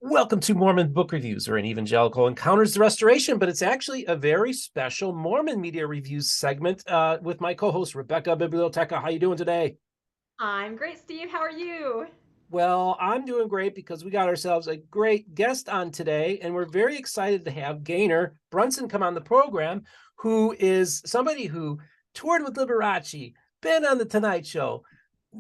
Welcome to Mormon Book Reviews, where an evangelical encounters the restoration, but it's actually a very special Mormon Media Reviews segment with my co-host, Rebecca Biblioteca. How you doing today? I'm great, Steve. How are you? Well, I'm doing great because we got ourselves a great guest on today, and we're very excited to have Gaynor Brunson come on the program, who is somebody who toured with Liberace, been on the Tonight Show,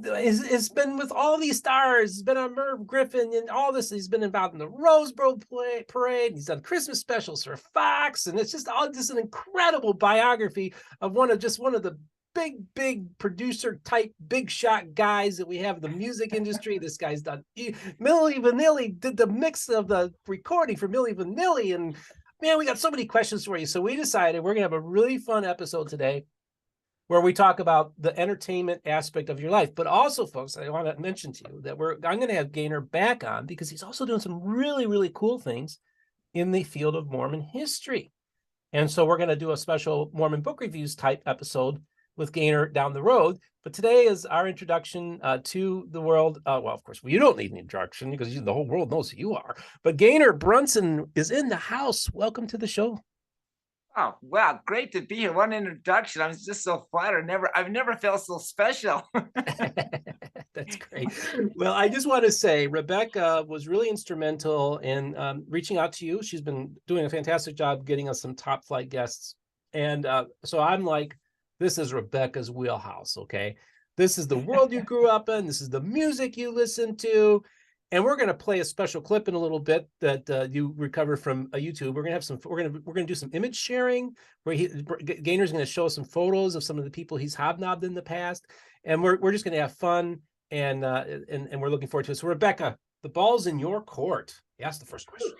has been with all these stars. He's been on Merv Griffin and all this. He's been involved in the Rose Bowl parade. He's done Christmas specials for Fox, and it's just an incredible biography of one of the big producer type big shot guys that we have in the music industry. This guy's done Milli Vanilli did the mix of the recording for Milli Vanilli, and man, we got so many questions for you. So we decided we're gonna have a really fun episode today where we talk about the entertainment aspect of your life. But also, folks, I want to mention to you that I'm going to have Gaynor back on because he's also doing some really, really cool things in the field of Mormon history. And so we're going to do a special Mormon book reviews type episode with Gaynor down the road. But today is our introduction to the world. Well, of course, you don't need an introduction because the whole world knows who you are. But Gaynor Brunson is in the house. Welcome to the show. Oh, wow. Great to be here. What an introduction. I'm just so flattered. I've never felt so special. That's great. Well, I just want to say Rebecca was really instrumental in reaching out to you. She's been doing a fantastic job getting us some top flight guests. And so I'm like, this is Rebecca's wheelhouse, okay? This is the world you grew up in. This is the music you listen to. And we're going to play a special clip in a little bit that you recovered from YouTube. We're going to have we're going to do some image sharing where Gaynor's going to show us some photos of some of the people he's hobnobbed in the past, and we're just going to have fun and we're looking forward to it. So Rebecca, the ball's in your court. Ask the first question.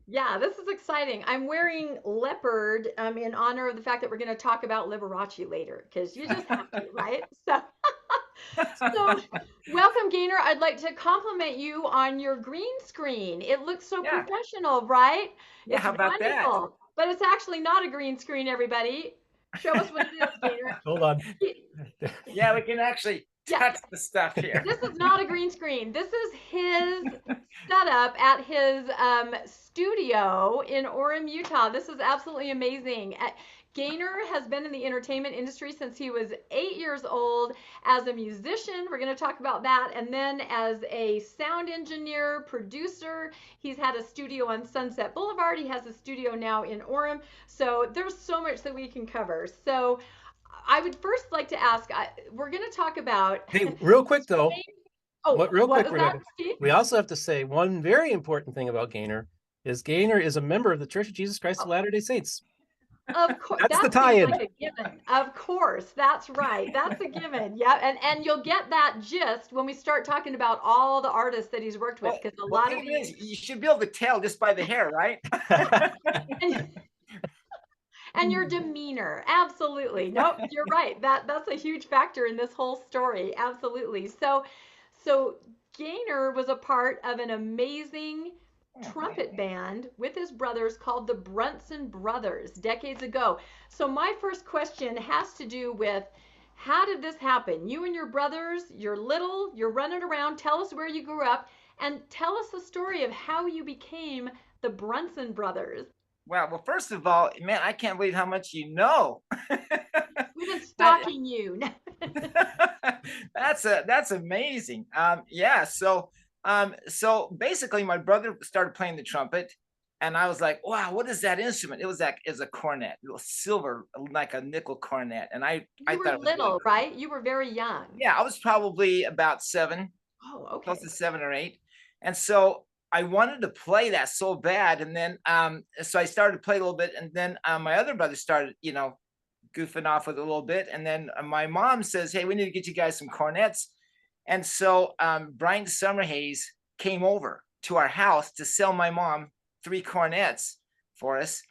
Yeah, this is exciting. I'm wearing leopard in honor of the fact that we're going to talk about Liberace later because you just have to, right? So welcome, Gaynor. I'd like to compliment you on your green screen. It looks so Yeah. professional, right? Yeah. It's How about that? wonderful, but it's actually not a green screen, everybody. Show us what it is, Gaynor. Hold on. Yeah, we can actually Yeah, touch the stuff here. this is not a green screen. This is his setup at his studio in Orem, Utah. This is absolutely amazing. Gaynor has been in the entertainment industry since he was 8 years old as a musician. We're going to talk about that. And then as a sound engineer, producer, he's had a studio on Sunset Boulevard. He has a studio now in Orem. So there's so much that we can cover. So I would first like to ask, we're going to talk about. Hey, real quick though. Oh, Real what quick, was that, Steve? we also have to say one very important thing about Gaynor is a member of the Church of Jesus Christ of Latter-day Saints. Of course, That's the that tie-in. seems like a given. Of course, that's right. That's a given. Yeah, and you'll get that gist when we start talking about all the artists that he's worked with, because a lot of these. You should be able to tell just by the hair, right? And your demeanor, absolutely. Nope, you're right. That's a huge factor in this whole story. Absolutely. So Gaynor was a part of an amazing trumpet band with his brothers called the Brunson Brothers decades ago. So my first question has to do with how did this happen? You and your brothers, you're little, you're running around. Tell us where you grew up and tell us the story of how you became the Brunson Brothers. Well, first of all, man, I can't believe how much you know. We've been stalking you. That's amazing. Yeah. So basically, my brother started playing the trumpet, and I was like, "Wow, what is that instrument?" It was a cornet, a little silver, like a nickel cornet, and I You thought were it was little, really cool. right? You were very young. Yeah, I was probably about 7, Oh, okay. close to 7 or 8, and so I wanted to play that so bad, and then so I started to play a little bit, and then my other brother started, goofing off with it a little bit, and then my mom says, "Hey, we need to get you guys some cornets," and so Brian Summerhays came over to our house to sell my mom 3 cornets for us,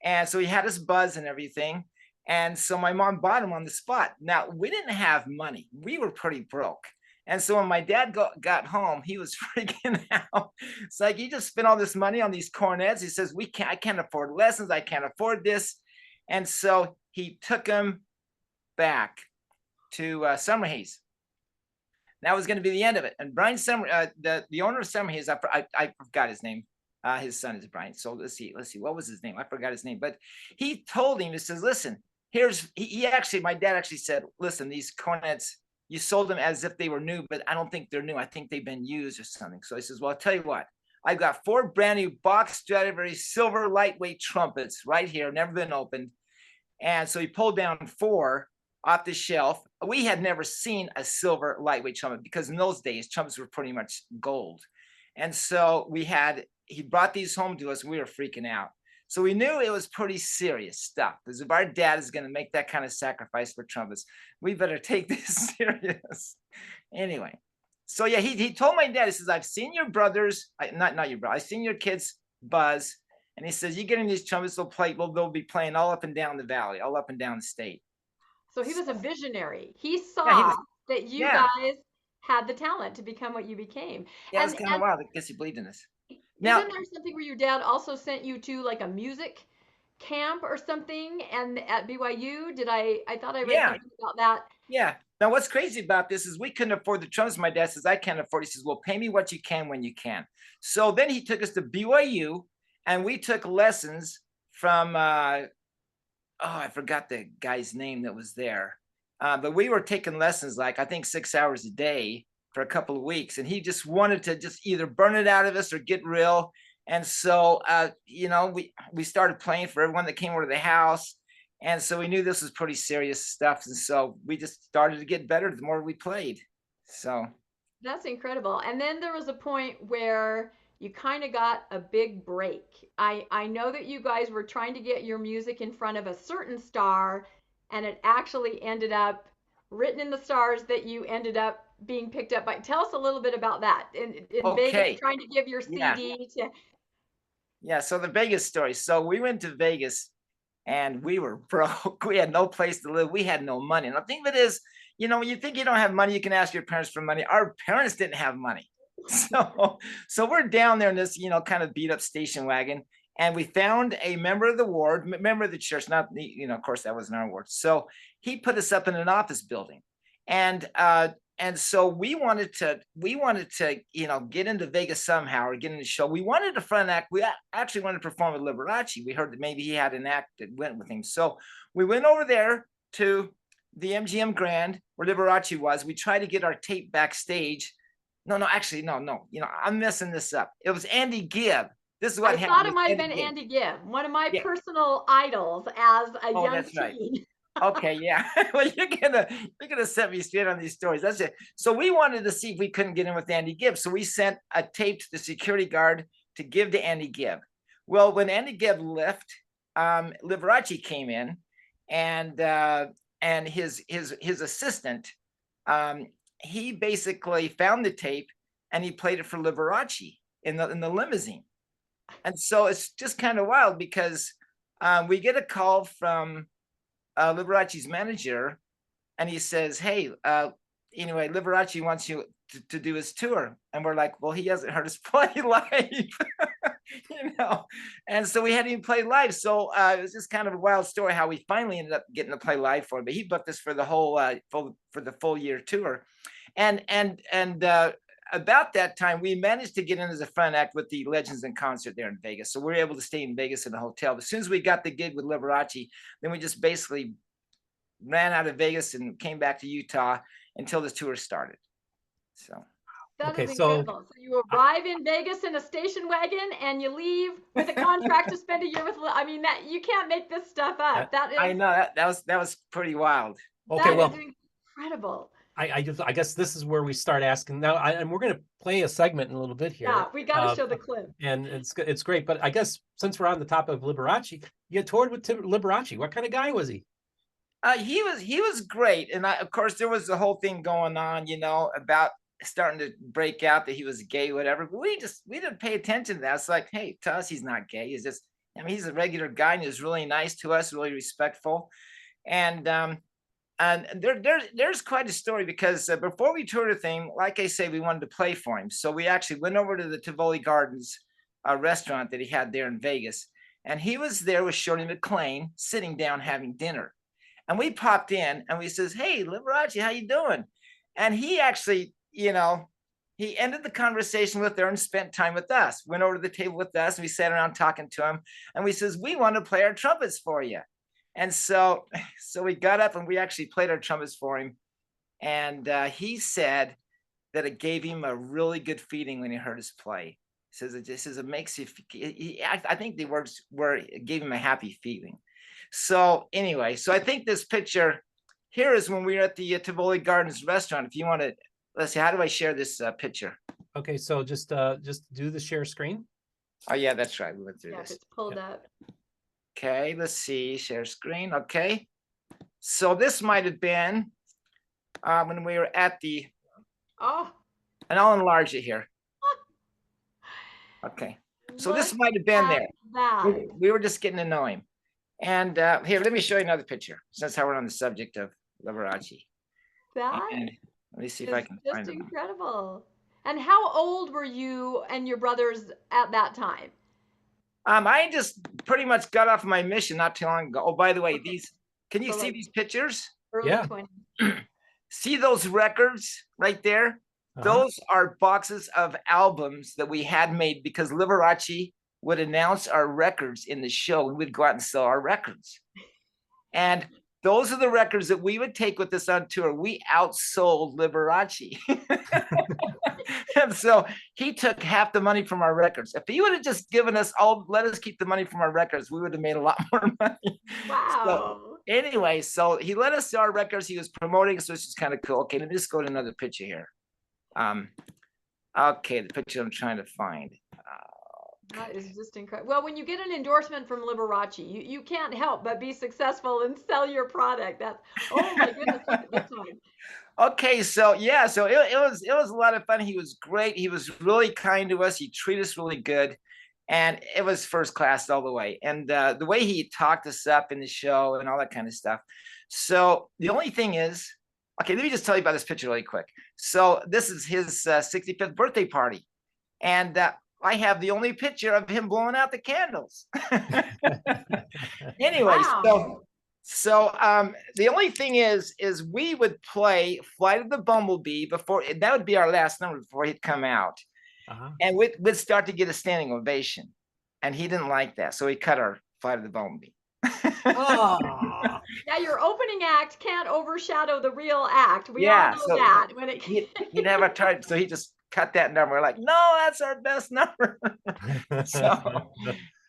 and so he had us buzz and everything, and so my mom bought them on the spot. Now we didn't have money; we were pretty broke. And so when my dad got home, he was freaking out. It's like, you just spent all this money on these cornets. He says, I can't afford lessons. I can't afford this. And so he took them back to Summerhays. That was going to be the end of it. And Brian the owner of Summerhays, I forgot his name. His son is Brian. So let's see, what was his name? I forgot his name, but he told him, he says, listen, he actually, my dad actually said, listen, these cornets, you sold them as if they were new, but I don't think they're new. I think they've been used or something. So he says, well, I'll tell you what, I've got 4 brand new box Stradivarius silver lightweight trumpets right here, never been opened. And so he pulled down 4 off the shelf. We had never seen a silver lightweight trumpet because in those days, trumpets were pretty much gold. And so he brought these home to us. We were freaking out. So we knew it was pretty serious stuff, because if our dad is going to make that kind of sacrifice for trumpets, we better take this serious. Anyway, so yeah, he told my dad, he says, I've seen your brothers, not your brother, I've seen your kids buzz. And he says, you getting these trumpets, they'll be playing all up and down the valley, all up and down the state. So he was a visionary. He saw that you guys had the talent to become what you became. Yeah, it's kind of wild. I guess he believed in us. Now, isn't there something where your dad also sent you to like a music camp or something, and at BYU? I thought I read something about that. Yeah. Now, what's crazy about this is we couldn't afford the trumpets. My dad says, I can't afford it. He says, well, pay me what you can when you can. So then he took us to BYU, and we took lessons from, I forgot the guy's name that was there. But we were taking lessons, like, I think 6 hours a day for a couple of weeks. And he just wanted to just either burn it out of us or get real. And so, we started playing for everyone that came over to the house. And so we knew this was pretty serious stuff. And so we just started to get better the more we played. So that's incredible. And then there was a point where you kind of got a big break. I know that you guys were trying to get your music in front of a certain star, and it actually ended up written in the stars that you ended up being picked up by. Tell us a little bit about that. In Vegas, trying to give your CD to. Yeah, so the Vegas story. So we went to Vegas and we were broke. We had no place to live. We had no money. And the thing of it is, when you think you don't have money, you can ask your parents for money. Our parents didn't have money. So we're down there in this, kind of beat up station wagon. And we found a member of the ward, member of the church, not the, of course that wasn't our ward. So he put us up in an office building. And so we wanted to, get into Vegas somehow or get in the show. We wanted a front act. We actually wanted to perform with Liberace. We heard that maybe he had an act that went with him. So we went over there to the MGM Grand where Liberace was. We tried to get our tape backstage. No, I'm messing this up. It was Andy Gibb. This is what happened. I thought it might have been Andy Gibb, one of my personal idols as a young teen. Right. Okay, yeah. Well, you're gonna set me straight on these stories. That's it. So we wanted to see if we couldn't get in with Andy Gibb. So we sent a tape to the security guard to give to Andy Gibb. Well, when Andy Gibb left, Liberace came in, and his assistant, he basically found the tape and he played it for Liberace in the limousine. And so it's just kind of wild because we get a call from Liberace's manager, and he says, hey, anyway, Liberace wants you to do his tour. And we're like, well, he hasn't heard us play live. And so we had him play live. So it was just kind of a wild story how we finally ended up getting to play live for him. But he booked us for the whole for the full year tour. And about that time, we managed to get in as a front act with the Legends in Concert there in Vegas. So we were able to stay in Vegas in a hotel. But as soon as we got the gig with Liberace, then we just basically ran out of Vegas and came back to Utah until the tour started. So that is incredible. So you arrive in Vegas in a station wagon and you leave with a contract to spend a year with. I mean, that you can't make this stuff up. That is. I know that was pretty wild. Okay, that is incredible. I guess this is where we start asking now, and we're going to play a segment in a little bit here. Yeah, we got to show the clip. And it's great. But I guess since we're on the topic of Liberace, you toured with Liberace. What kind of guy was he? He was great, and of course there was the whole thing going on, about starting to break out that he was gay, whatever. But we didn't pay attention to that. It's like, hey, to us, he's not gay. He's just, he's a regular guy, and he was really nice to us, really respectful, and there's quite a story because before we toured the thing, like I say, we wanted to play for him. So we actually went over to the Tivoli Gardens restaurant that he had there in Vegas. And he was there with Shirley MacLaine sitting down having dinner. And we popped in and we says, hey, Liberace, how you doing? And he actually, he ended the conversation with her and spent time with us, went over to the table with us, and we sat around talking to him. And we says, we want to play our trumpets for you. And so we got up and we actually played our trumpets for him. And he said that it gave him a really good feeling when he heard us play. He says it makes you, I think the words were, it gave him a happy feeling. So anyway, so I think this picture here is when we were at the Tivoli Gardens restaurant. If you want to, let's see, how do I share this picture? Okay, so just do the share screen. Oh yeah, that's right. We went through Yeah, this. it's pulled up. Okay, let's see, share screen. Okay, so this might have been when we were at the. Oh. And I'll enlarge it here. Okay, so this might have been there. That. We were just getting to know him. And here, let me show you another picture, since we're on the subject of Liberace. That And let me see if I can find just it. incredible. And how old were you and your brothers at that time? I just pretty much got off my mission not too long ago. Oh, by the way, these, can you So see like these pictures? Early Yeah. 20s. See those records right there? Those are boxes of albums that we had made because Liberace would announce our records in the show. We would go out and sell our records. And those are the records that we would take with us on tour. We outsold Liberace. And so he took half the money from our records. If he would have just given us let us keep the money from our records, we would have made a lot more money. Wow. So, anyway, so he let us sell our records. He was promoting, so it's just kind of cool. Okay, let me just go to another picture here. Okay, the picture I'm trying to find. That is just incredible. Well, when you get an endorsement from Liberace, you can't help but be successful and sell your product. That's, oh my goodness, look at this one. Okay, so yeah, so it was a lot of fun. He was great. He was really kind to us. He treated us really good, and it was first class all the way. And the way he talked us up in the show and all that kind of stuff. So the only thing is, okay, let me just tell you about this picture really quick. So this is his 65th birthday party, and I have the only picture of him blowing out the candles. Anyway, Wow. so the only thing is we would play Flight of the Bumblebee before, that would be our last number before he'd come out. And we'd start to get a standing ovation. And he didn't like that. So he cut our Flight of the Bumblebee. Oh. Yeah, your opening act can't overshadow the real act. We Yeah, all know so that. When it he'd have a target, so he just cut that number. We're like, no, that's our best number. So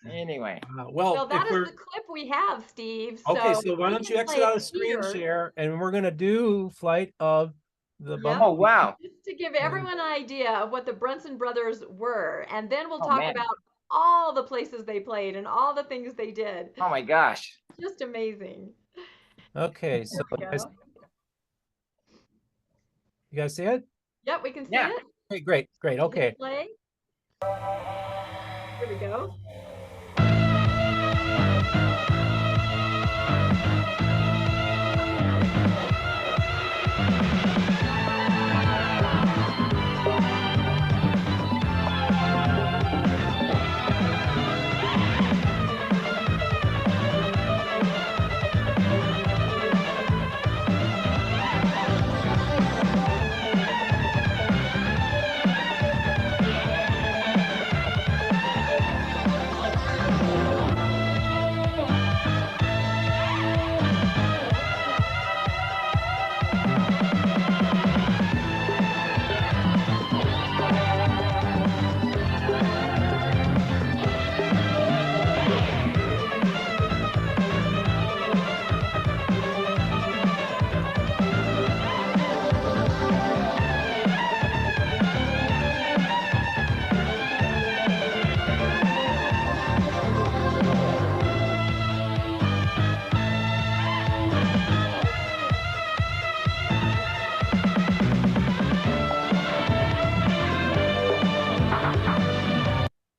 anyway. Well, that is the clip we have, Steve. okay, so we why don't can you exit play out it of screen here. share, and we're gonna do Flight of the Yep. Bumblebee. Oh, wow. Just to give everyone an idea of what the Brunson Brothers were, and then we'll Oh, talk man. about all the places they played and all the things they did. Oh my gosh. Just amazing. Okay, so There we go. you guys see it? Yep, we can see Yeah. it. Okay, great, okay. Hit play. Here we go.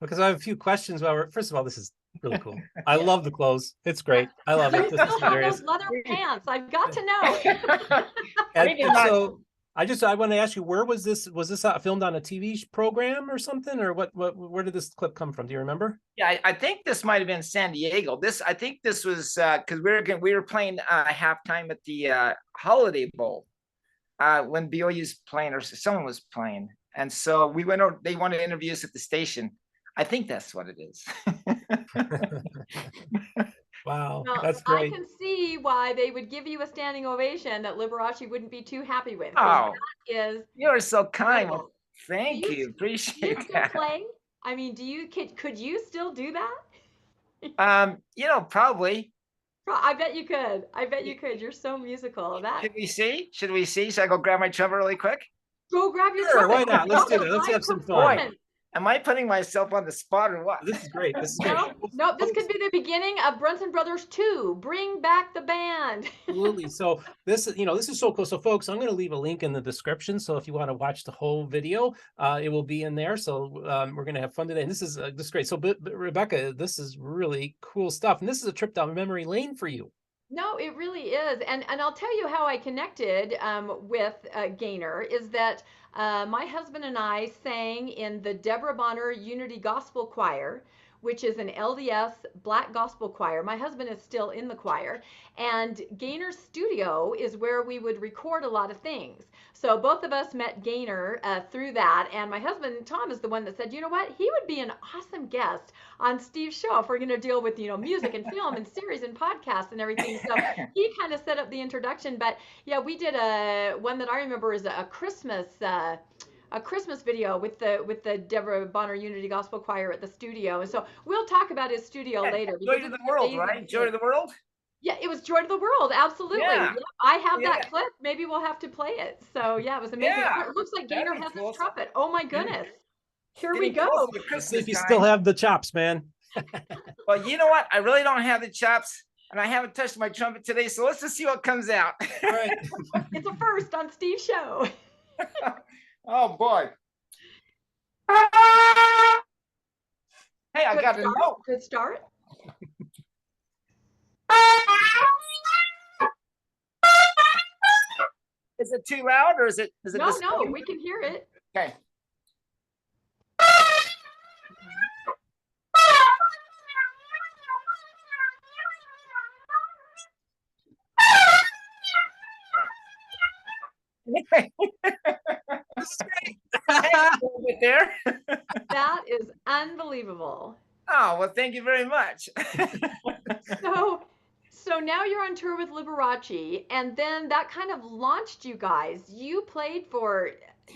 Because I have a few questions. First of all, this is really cool. I love the clothes. It's great. I love it. This is Still have hilarious. those leather pants. I've got to know. And so I want to ask you, where was this? Was this filmed on a TV program or something, or what? Where did this clip come from? Do you remember? Yeah, I think this might have been San Diego. I think this was because we were playing halftime at the Holiday Bowl when BYU's playing or someone was playing. And so we went over, they wanted to interview us at the station. I think that's what it is. Wow, Well, that's I great. can see why they would give you a standing ovation that Liberace wouldn't be too happy with, Oh, that is you're so kind. Well, incredible. thank you. Do you Appreciate still that. play? I mean, could you still do that? Probably. I bet you could. I bet you could. You're so musical. Should we see? Should we see? Should I go grab my trumpet really quick? Go grab your Sure, why trumpet. not? Let's do Go that. Let's live have some fun. Boy, am I putting myself on the spot or what? This is great. This is great. No, this could be the beginning of Brunson Brothers 2. Bring back the band. Absolutely. So this is so cool. So folks, I'm going to leave a link in the description. So if you want to watch the whole video, it will be in there. So we're going to have fun today. And this is great. So but Rebecca, this is really cool stuff. And this is a trip down memory lane for you. No, it really is. And I'll tell you how I connected with Gaynor is that my husband and I sang in the Deborah Bonner Unity Gospel Choir, which is an LDS Black Gospel choir. My husband is still in the choir, and Gaynor's studio is where we would record a lot of things. So both of us met Gaynor through that, and my husband Tom is the one that said, you know what, he would be an awesome guest on Steve's show if we're going to deal with music and film and series and podcasts and everything. So he kind of set up the introduction. But yeah, we did one that I remember is a Christmas video with the Deborah Bonner Unity Gospel Choir at the studio. And so we'll talk about his studio later. Joy to the world, right? Joy to the world. Yeah, it was Joy to the World. Absolutely. Yeah. Yep, I have that clip. Maybe we'll have to play it. So yeah, it was amazing. Yeah. It looks like Gaynor has cool. his trumpet. Oh my goodness. Here we Getting go. close to Let's Christmas see if you time. still have the chops, man. Well, you know what? I really don't have the chops, and I haven't touched my trumpet today. So let's just see what comes out. All right. It's a first on Steve's show. Oh boy. Hey, I got a note. Good start. Is it too loud or is it No, just no, we can hear it. okay? There. That is unbelievable. Oh, well, thank you very much. So now you're on tour with Liberace, and then that kind of launched you guys. You played for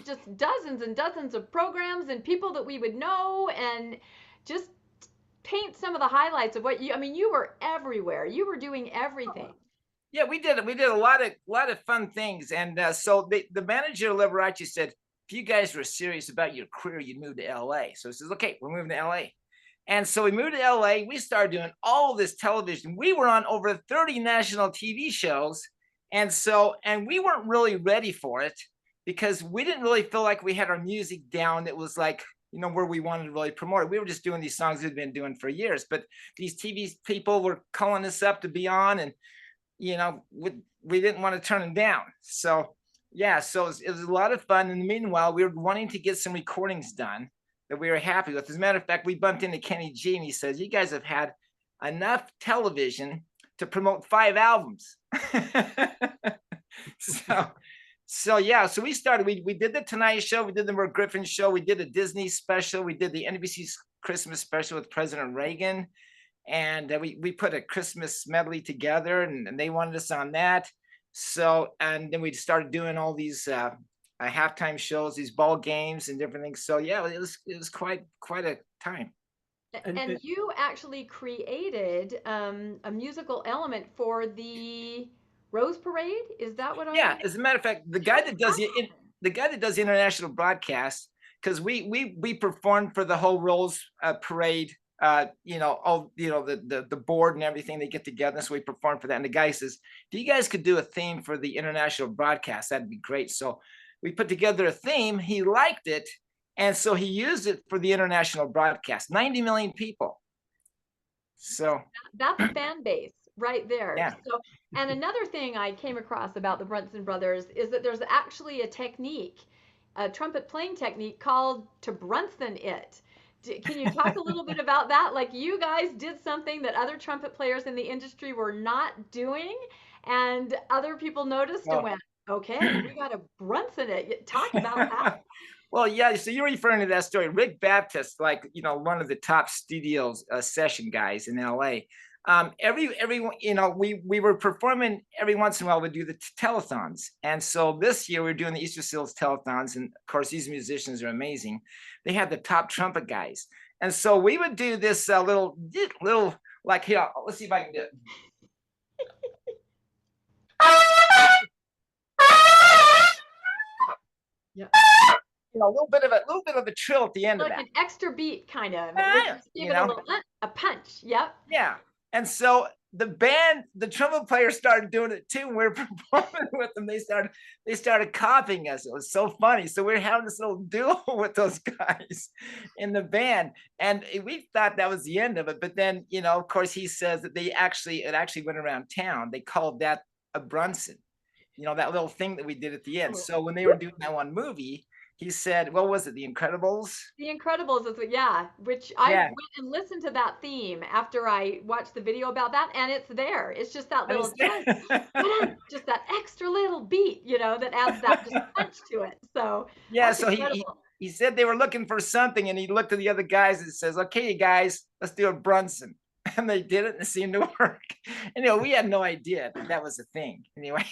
just dozens and dozens of programs and people that we would know, and just paint some of the highlights of what you were everywhere. You were doing everything. Yeah, we did a lot of fun things. And so the manager of Liberace said, if you guys were serious about your career, you'd move to LA. So he says, okay, we're moving to LA. And so we moved to LA. We started doing all this television. We were on over 30 national TV shows. And we weren't really ready for it because we didn't really feel like we had our music down. It was like, where we wanted to really promote it. We were just doing these songs we'd been doing for years, but these TV people were calling us up to be on, and, we didn't want to turn them down. So, yeah, so it was a lot of fun. In the meanwhile, we were wanting to get some recordings done that we were happy with. As a matter of fact, we bumped into Kenny G, and he says, you guys have had enough television to promote 5 albums. So we started, we did the Tonight Show, we did the Merv Griffin Show, we did a Disney special, we did the NBC's Christmas special with President Reagan, and we put a Christmas medley together, and they wanted us on that. So, and then we started doing all these halftime shows, these ball games and different things. So yeah, it was quite a time. And you actually created a musical element for the Rose Parade. Is that what? Yeah, as a matter of fact, the guy that does the international broadcast, because we performed for the whole Rose Parade. The board and everything, they get together, so we performed for that. And the guy says, if you guys could do a theme for the international broadcast, that'd be great. So we put together a theme. He liked it, and so he used it for the international broadcast. 90 million people. So that's a fan base right there. Yeah. So, and another thing I came across about the Brunson Brothers is that there's actually a technique, a trumpet playing technique called to Brunson it. Can you talk a little bit about that? Like, you guys did something that other trumpet players in the industry were not doing, and other people noticed and went, okay, we got to Brunson it. Talk about that. Well, yeah. So you're referring to that story. Rick Baptist, like, one of the top studios session guys in LA. Every we were performing every once in a while. We do the telethons, and so this year we're doing the Easter Seals telethons, and of course these musicians are amazing. They have the top trumpet guys, and so we would do this little like here. Let's see if I can do it. Yeah. A little bit of a trill at the end Like of that. an extra beat, kind of. You Give it know? a little a punch. Yep. Yeah. And so the band, the trumpet players started doing it too. We were performing with them. They started copying us. It was so funny. So we were having this little duel with those guys in the band. And we thought that was the end of it. But then, of course, he says that it actually went around town. They called that a Brunson, that little thing that we did at the end. So when they were doing that one movie, he said, what was it? The Incredibles? The Incredibles is which I went and listened to that theme after I watched the video about that, and it's there. It's just that little just that extra little beat, that adds that just punch to it. So yeah, so he said they were looking for something, and he looked at the other guys and says, okay, you guys, let's do a Brunson. And they did it, and it seemed to work. And we had no idea that was a thing. Anyway.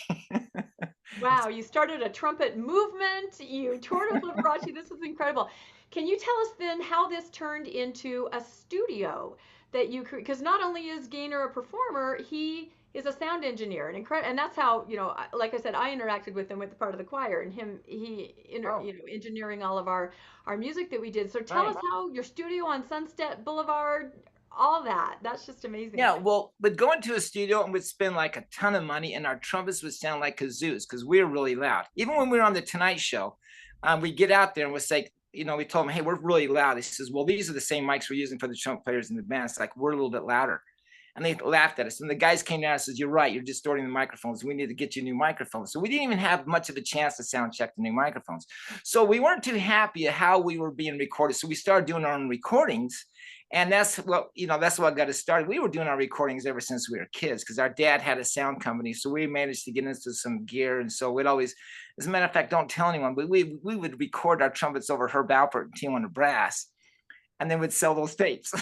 Wow, you started a trumpet movement. You toured with Liberace. This is incredible. Can you tell us then how this turned into a studio that you create? Because not only is Gaynor a performer, he is a sound engineer, and that's how, like I said, I interacted with him with the part of the choir, and engineering all of our music that we did. So tell us how your studio on Sunset Boulevard, all that. That's just amazing. Yeah, well, but going to a studio and would spend like a ton of money, and our trumpets would sound like kazoos because we were really loud. Even when we were on the Tonight Show, we get out there and we're like, we told them, hey, we're really loud. He says, well, these are the same mics we're using for the trumpet players in the band. It's like, we're a little bit louder. And they laughed at us. And the guys came down and says, you're right, you're distorting the microphones. We need to get you new microphones. So we didn't even have much of a chance to sound check the new microphones. So we weren't too happy at how we were being recorded. So we started doing our own recordings. And that's what got us started. We were doing our recordings ever since we were kids because our dad had a sound company. So we managed to get into some gear. And so we'd always, as a matter of fact, don't tell anyone, but we would record our trumpets over Herb Alpert and Tijuana Brass, and then we'd sell those tapes.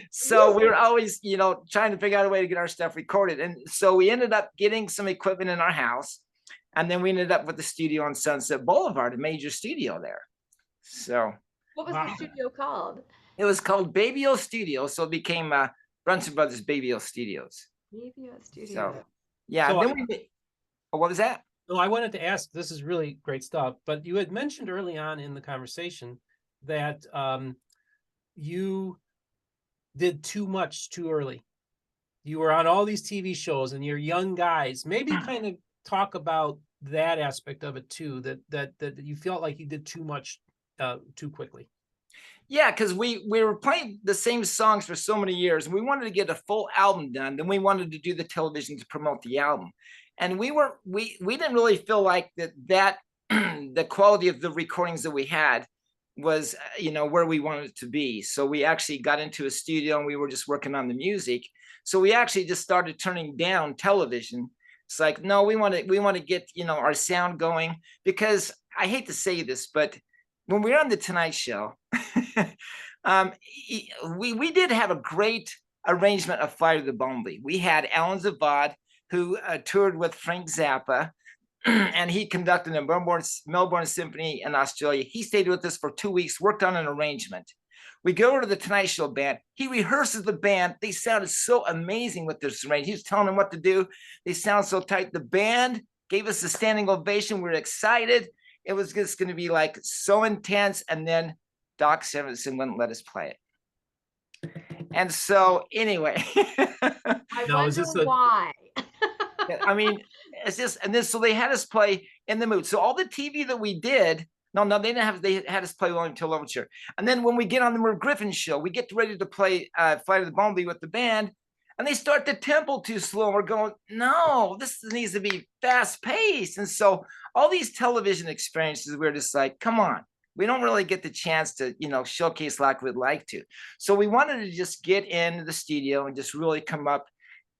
So we were always, trying to figure out a way to get our stuff recorded. And so we ended up getting some equipment in our house. And then we ended up with the studio on Sunset Boulevard, a major studio there. So what was the studio called? It was called Baby O Studio. So it became Brunson Brothers Baby O Studios. Baby O Studio. So, yeah. So then what was that? So I wanted to ask, this is really great stuff, but you had mentioned early on in the conversation that you did too much too early. You were on all these TV shows and you're young guys. Maybe kind of talk about that aspect of it too, that you felt like you did too much too quickly. Yeah, because we were playing the same songs for so many years, and we wanted to get a full album done. Then we wanted to do the television to promote the album, and we didn't really feel like that the quality of the recordings that we had was where we wanted it to be. So we actually got into a studio and we were just working on the music. So we actually just started turning down television. It's like, no, we want to get our sound going, because I hate to say this, but when we were on the Tonight Show, we did have a great arrangement of Flight of the Bumblebee. We had Alan Zavad, who toured with Frank Zappa, and he conducted a Melbourne Symphony in Australia. He stayed with us for 2 weeks, worked on an arrangement. We go over to the Tonight Show band. He rehearses the band. They sounded so amazing with this arrangement. He was telling them what to do. They sound so tight. The band gave us a standing ovation. We were excited. It was just going to be like so intense. And then Doc Severinsen wouldn't let us play it. And so anyway. I wonder why. I mean, it's just, and then so they had us play In the Mood. So all the TV that we did, they had us play William Tell Overture. And then when we get on the Merv Griffin show, we get ready to play Flight of the Bumblebee with the band, and they start the tempo too slow. We're going, no, this needs to be fast paced. And so all these television experiences, we're just like, come on, we don't really get the chance to, showcase like we'd like to. So we wanted to just get into the studio and just really come up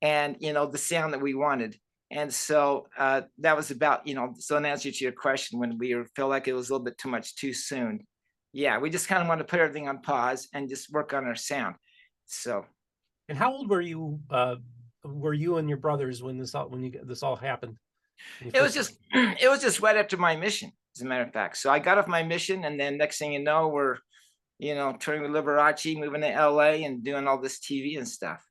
and, the sound that we wanted. And so that was about, so in answer to your question, when we felt like it was a little bit too much too soon. Yeah, we just kind of wanted to put everything on pause and just work on our sound. So. And how old were you and your brothers when this all happened? It was just right after my mission, as a matter of fact. So I got off my mission, and then next thing you know, we're, touring with Liberace, moving to LA and doing all this TV and stuff.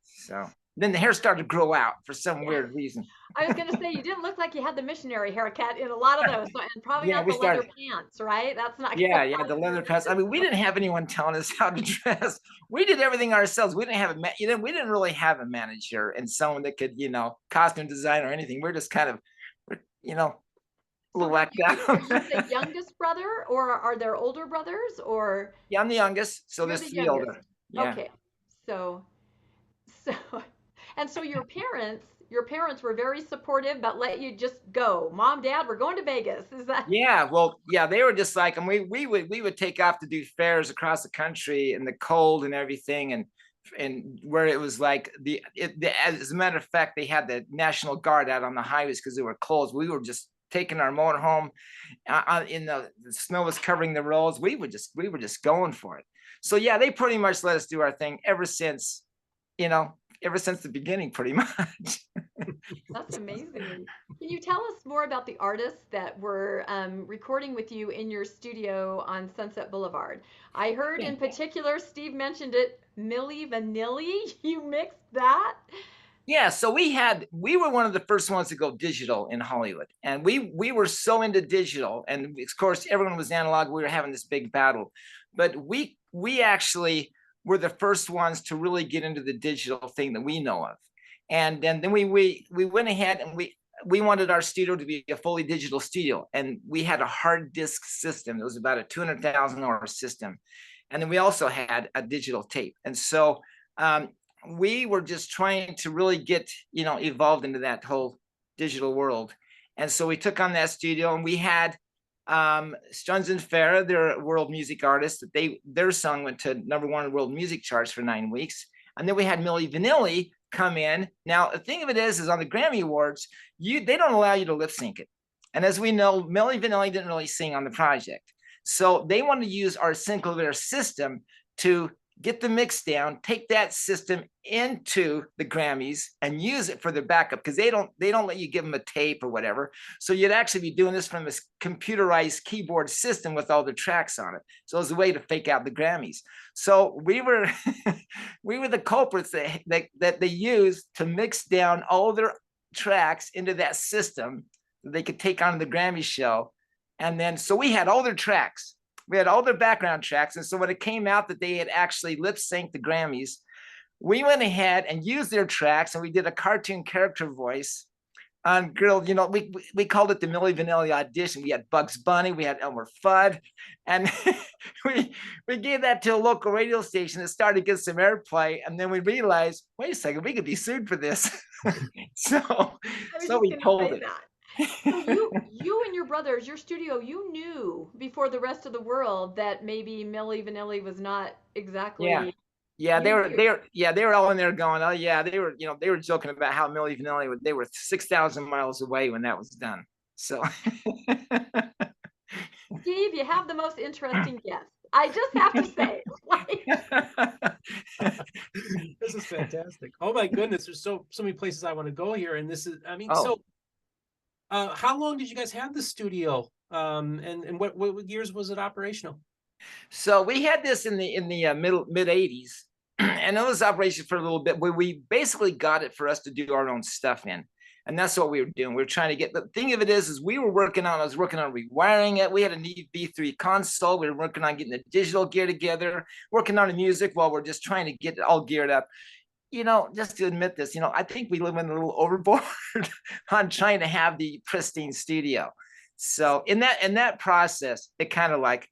So then the hair started to grow out for some weird reason. I was going to say, you didn't look like you had the missionary haircut in a lot of those, and probably not the leather pants, right? That's not. Yeah, the leather pants. I mean, we didn't have anyone telling us how to dress. We did everything ourselves. We didn't have we didn't really have a manager and someone that could, costume design or anything. We're just kind of, a little like that. Are you the youngest brother, or are there older brothers, or? Yeah, I'm the youngest, so there's 3 older. Yeah. Okay, so, and so your parents were very supportive, but let you just go. Mom, Dad, we're going to Vegas. Is that? Yeah, well, yeah, they were just like, and we would take off to do fairs across the country in the cold and everything, and where it was like as a matter of fact, they had the National Guard out on the highways because they were closed. We were just taking our motorhome, in the snow was covering the roads. We were just going for it. So yeah, they pretty much let us do our thing ever since the beginning, pretty much. That's amazing. Can you tell us more about the artists that were recording with you in your studio on Sunset Boulevard? I heard in particular, Steve mentioned it, Milli Vanilli. You mixed that? Yeah, so we were one of the first ones to go digital in Hollywood, and we were so into digital, and of course everyone was analog. We were having this big battle, but we actually were the first ones to really get into the digital thing that we know of. And then we went ahead and we wanted our studio to be a fully digital studio, and we had a hard disk system. It was about a 200,000 system, and then we also had a digital tape. And so we were just trying to really get evolved into that whole digital world. And so we took on that studio, and we had Strunz and Farah, they're world music artists. Their song went to #1 world music charts for 9 weeks. And then we had Milli Vanilli come in. Now, the thing of it is on the Grammy Awards, they don't allow you to lip sync it. And as we know, Milli Vanilli didn't really sing on the project. So they wanted to use our Synclavier system to get the mix down, take that system into the Grammys and use it for their backup, because they don't let you give them a tape or whatever. So you'd actually be doing this from this computerized keyboard system with all the tracks on it. So it was a way to fake out the Grammys. So we were the culprits that they used to mix down all their tracks into that system that they could take on the Grammy show. And then, so we had all their tracks. We had all their background tracks. And so when it came out that they had actually lip synced the Grammys, we went ahead and used their tracks, and we did a cartoon character voice on Girl. We called it the Milli Vanilli audition. We had Bugs Bunny, we had Elmer Fudd, and we gave that to a local radio station that started to get some airplay. And then we realized, wait a second, we could be sued for this. so we told it. So you and your brothers, your studio, you knew before the rest of the world that maybe Milli Vanilli was not exactly. Yeah, they were all in there going, oh yeah, they were joking about how Milli Vanilli, they were 6,000 miles away when that was done. So Steve, you have the most interesting guest. I just have to say. This is fantastic. Oh my goodness, there's so many places I want to go here. And this is, so how long did you guys have the studio? And what years was it operational? So we had this in the mid 80s, and it was operational for a little bit, where we basically got it for us to do our own stuff in. And that's what we were doing. We were trying to get, the thing of it is I was working on rewiring it. We had a neat V3 console. We were working on getting the digital gear together, working on the music while we're just trying to get it all geared up. Just to admit this, I think we went a little overboard on trying to have the pristine studio. So in that process, it kind of like,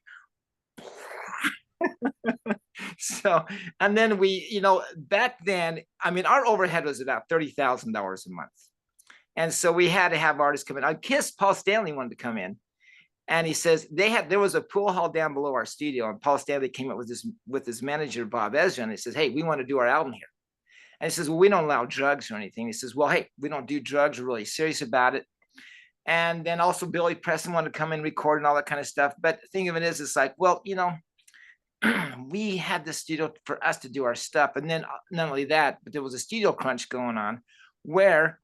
so, and then we, back then, our overhead was about $30,000 a month. And so we had to have artists come in. Paul Stanley wanted to come in, and he says there was a pool hall down below our studio, and Paul Stanley came up with his manager, Bob Ezra, and he says, hey, we want to do our album here. And he says, well, we don't allow drugs or anything. He says, well, hey, we don't do drugs. We're really serious about it. And then also Billy Preston wanted to come and record and all that kind of stuff. But the thing of it is, it's like, well, you know, we had the studio for us to do our stuff. And then not only that, but there was a studio crunch going on where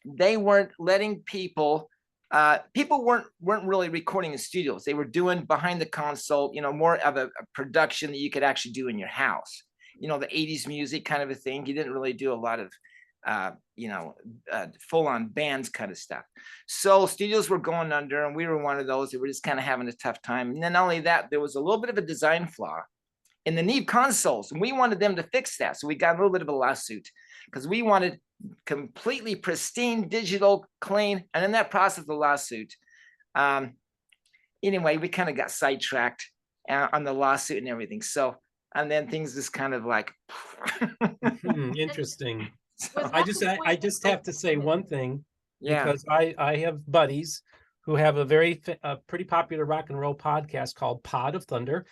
they weren't letting people weren't really recording in studios. They were doing behind the console, you know, more of a production that you could actually do in your house. You know, the 80s music kind of a thing. You didn't really do a lot of full-on bands kind of stuff. So studios were going under, and we were one of those that were just kind of having a tough time. And then not only that, there was a little bit of a design flaw in the Neve consoles, and we wanted them to fix that. So we got a little bit of a lawsuit because we wanted completely pristine, digital, clean. And in that process of the lawsuit, anyway, we kind of got sidetracked on the lawsuit and everything. So, and then things just kind of like interesting. So, I just have to say one thing, because I have buddies who have a pretty popular rock and roll podcast called Pod of Thunder.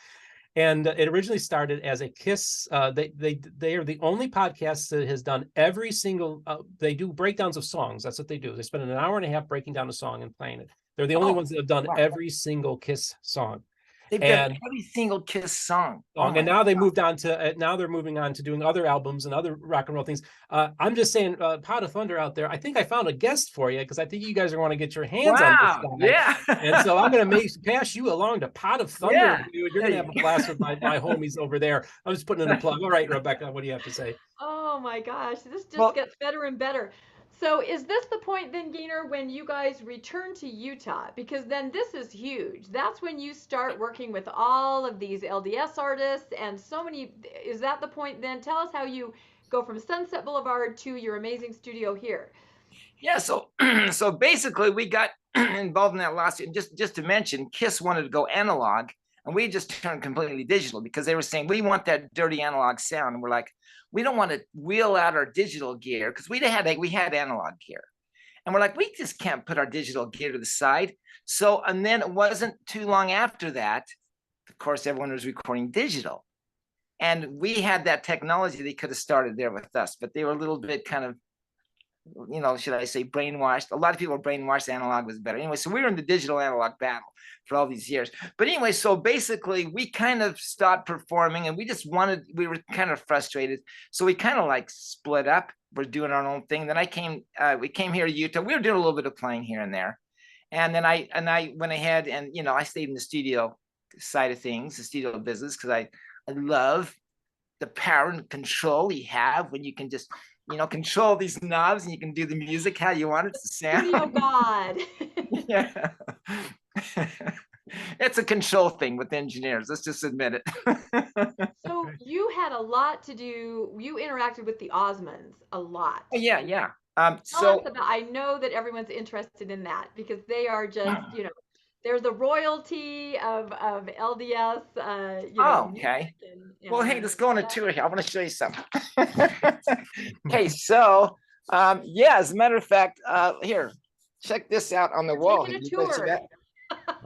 And it originally started as a Kiss. They are the only podcast that has done every single. They do breakdowns of songs. That's what they do. They spend an hour and a half breaking down a song and playing it. They're the only ones that have done every single Kiss song. They've done every single Kiss song. And now they moved on to now they're moving on to doing other albums and other rock and roll things. I'm just saying, Pot of Thunder out there. I think I found a guest for you, because I think you guys are going to get your hands on this guy. Yeah. And so I'm going to pass you along to Pot of Thunder. Yeah. You're going to have a blast with my homies over there. I'm just putting in a plug. All right, Rebecca, what do you have to say? Oh my gosh, this just gets better and better. So is this the point then, Gaynor, when you guys return to Utah? Because then this is huge. That's when you start working with all of these LDS artists and so many. Is that the point then? Tell us how you go from Sunset Boulevard to your amazing studio here. Yeah, so so basically we got involved in that lawsuit. And just to mention, Kiss wanted to go analog, and we just turned completely digital because they were saying, we want that dirty analog sound. And we're like, we don't want to wheel out our digital gear, because we had analog gear. And we're like, we just can't put our digital gear to the side. So, and then it wasn't too long after that, of course, everyone was recording digital. And we had that technology. They could have started there with us, but they were a little bit kind of, you know, should I say brainwashed? A lot of people were brainwashed. Analog was better. Anyway, so we were in the digital analog battle for all these years. But anyway, so basically we kind of stopped performing, and we were kind of frustrated. So we kind of like split up. We're doing our own thing. Then we came here to Utah. We were doing a little bit of playing here and there. And then I went ahead and, you know, I stayed in the studio side of things, the studio business, because I love the power and control you have when you can just, you know, control these knobs and you can do the music how you want it to sound. Oh God. Yeah. It's a control thing with engineers. Let's just admit it. So you had a lot to do. You interacted with the Osmonds a lot. Yeah, yeah. Tell us about, I know that everyone's interested in that, because they are just, you know, they're the royalty of LDS. Okay. Well, hey, let's go on a tour here. I want to show you something. Okay, so as a matter of fact, here, check this out on the wall. Taking a tour.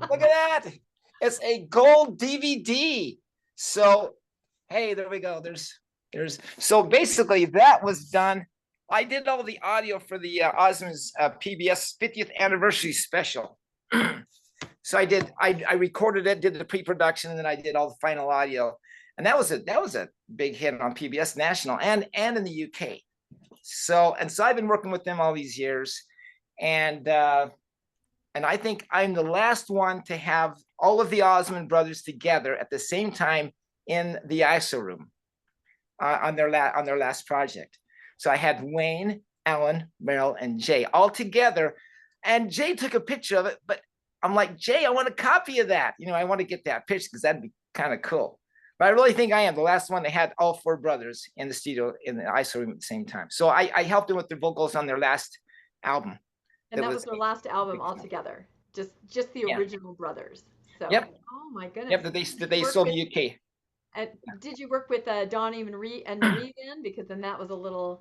Look at that. It's a gold DVD. So, hey, there we go. There's so basically that was done. I did all the audio for the Osmonds PBS 50th anniversary special. So I recorded it, did the pre-production, and then I did all the final audio. And that was a big hit on PBS National and in the UK. So I've been working with them all these years. And I think I'm the last one to have all of the Osmond brothers together at the same time in the ISO room on their last project. So I had Wayne, Alan, Merrill, and Jay all together. And Jay took a picture of it, but I'm like, Jay, I want a copy of that. You know, I want to get that picture because that'd be kind of cool. But I really think I am the last one that had all four brothers in the studio in the ISO room at the same time. So I helped them with their vocals on their last album. And that was their last album altogether. Just the original brothers. So Oh my goodness. Yep, that they sold in the UK. And did you work with Donnie and Marie then? Because then that was a little.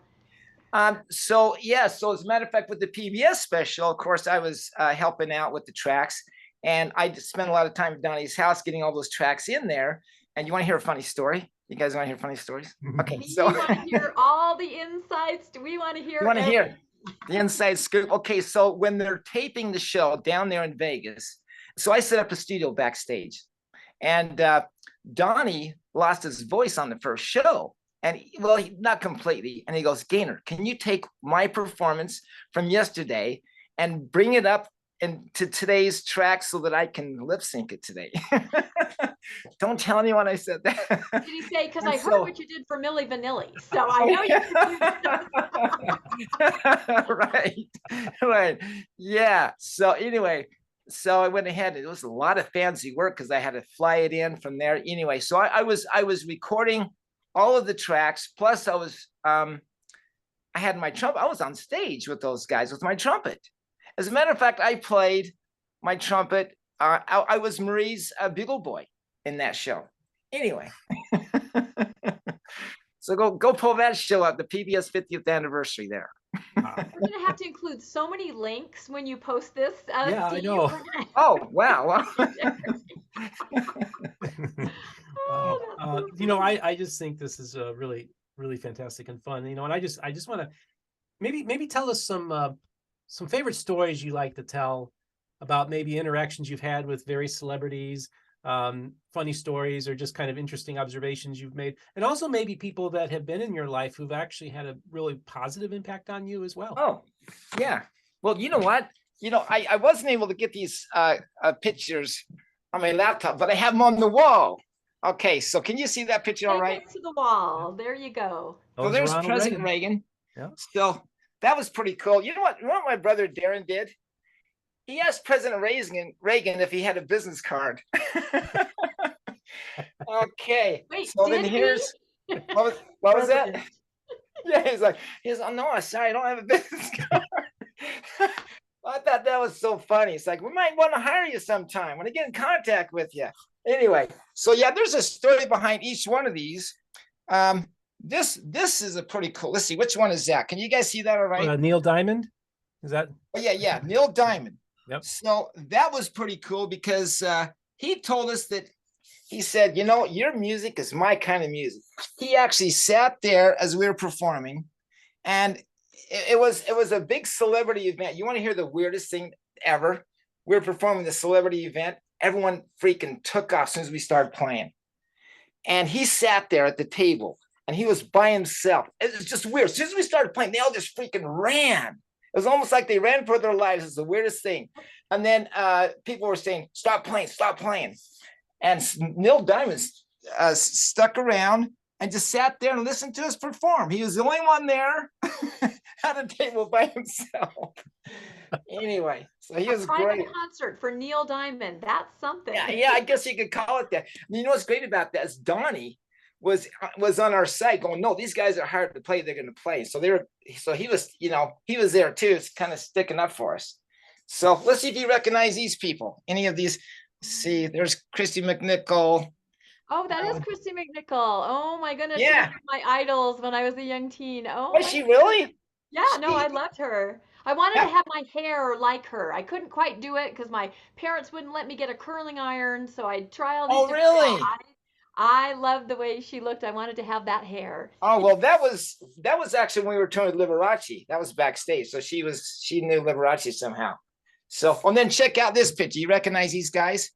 So as a matter of fact, with the PBS special, of course, I was helping out with the tracks. And I just spent a lot of time at Donnie's house getting all those tracks in there. And you want to hear a funny story? You guys want to hear funny stories? Okay, We so want to hear all the insights. Do we want to hear? you want to hear the inside scoop? Okay, so when they're taping the show down there in Vegas, so I set up a studio backstage, and Donnie lost his voice on the first show. And not completely. And he goes, Gaynor, can you take my performance from yesterday and bring it up into today's track so that I can lip sync it today? Don't tell anyone I said that. Did he say, because I heard what you did for Milli Vanilli, so I know you. Right. Yeah. So anyway, so I went ahead. It was a lot of fancy work because I had to fly it in from there. Anyway, so I was recording all of the tracks. Plus, I had my trumpet. I was on stage with those guys with my trumpet. As a matter of fact, I played my trumpet. I was Marie's bugle boy in that show. Anyway, so go pull that show up, the PBS 50th anniversary there. We're going to have to include so many links when you post this. Yeah, Steve. I know. Oh, wow. I just think this is really, really fantastic and fun. And I just want to maybe tell us some favorite stories you like to tell about maybe interactions you've had with various celebrities, funny stories, or just kind of interesting observations you've made, and also maybe people that have been in your life who've actually had a really positive impact on you as well. Oh, yeah. Well, you know what? I wasn't able to get these pictures on my laptop, but I have them on the wall. Okay, so can you see that picture all right? To the wall. There you go. So there's Ronald President Reagan. Yeah. So that was pretty cool. You know what my brother Darren did? He asked President Reagan if he had a business card. Okay. Wait, so then here's what was that? Yeah, he's like, oh no, sorry, I don't have a business card. I thought that was so funny. It's like, we might want to hire you sometime. Want to get in contact with you. Anyway, so yeah, there's a story behind each one of these. This is a pretty cool. Let's see, which one is that? Can you guys see that all right? Neil Diamond? Is that? Oh, yeah, Neil Diamond. Yep. So that was pretty cool because he told us that he said, your music is my kind of music. He actually sat there as we were performing, and it was a big celebrity event. You want to hear the weirdest thing ever? We were performing the celebrity event. Everyone freaking took off as soon as we started playing. And he sat there at the table, and he was by himself. It was just weird. As soon as we started playing, they all just freaking ran. It was almost like they ran for their lives. It's the weirdest thing. And then people were saying, stop playing, stop playing. And Neil Diamond stuck around and just sat there and listened to us perform. He was the only one there at a table by himself. Anyway, so he was great. Concert for Neil Diamond. That's something. Yeah, I guess you could call it that. You know what's great about that is Donnie was on our side going, no, these guys are hard to play. They're going to play. So he was, he was there too. It's kind of sticking up for us. So let's see if you recognize these people. Any of these? See, there's Christy McNichol. Oh, that is Christy McNichol. Oh my goodness. Yeah. One of my idols when I was a young teen. Oh. Was she really? Yeah, no, I loved her. I wanted to have my hair like her. I couldn't quite do it because my parents wouldn't let me get a curling iron. So I'd try all these. Oh, really? I loved the way she looked. I wanted to have that hair. Oh, well, that was actually when we were touring with Liberace. That was backstage. So she knew Liberace somehow. So, and then check out this picture. You recognize these guys?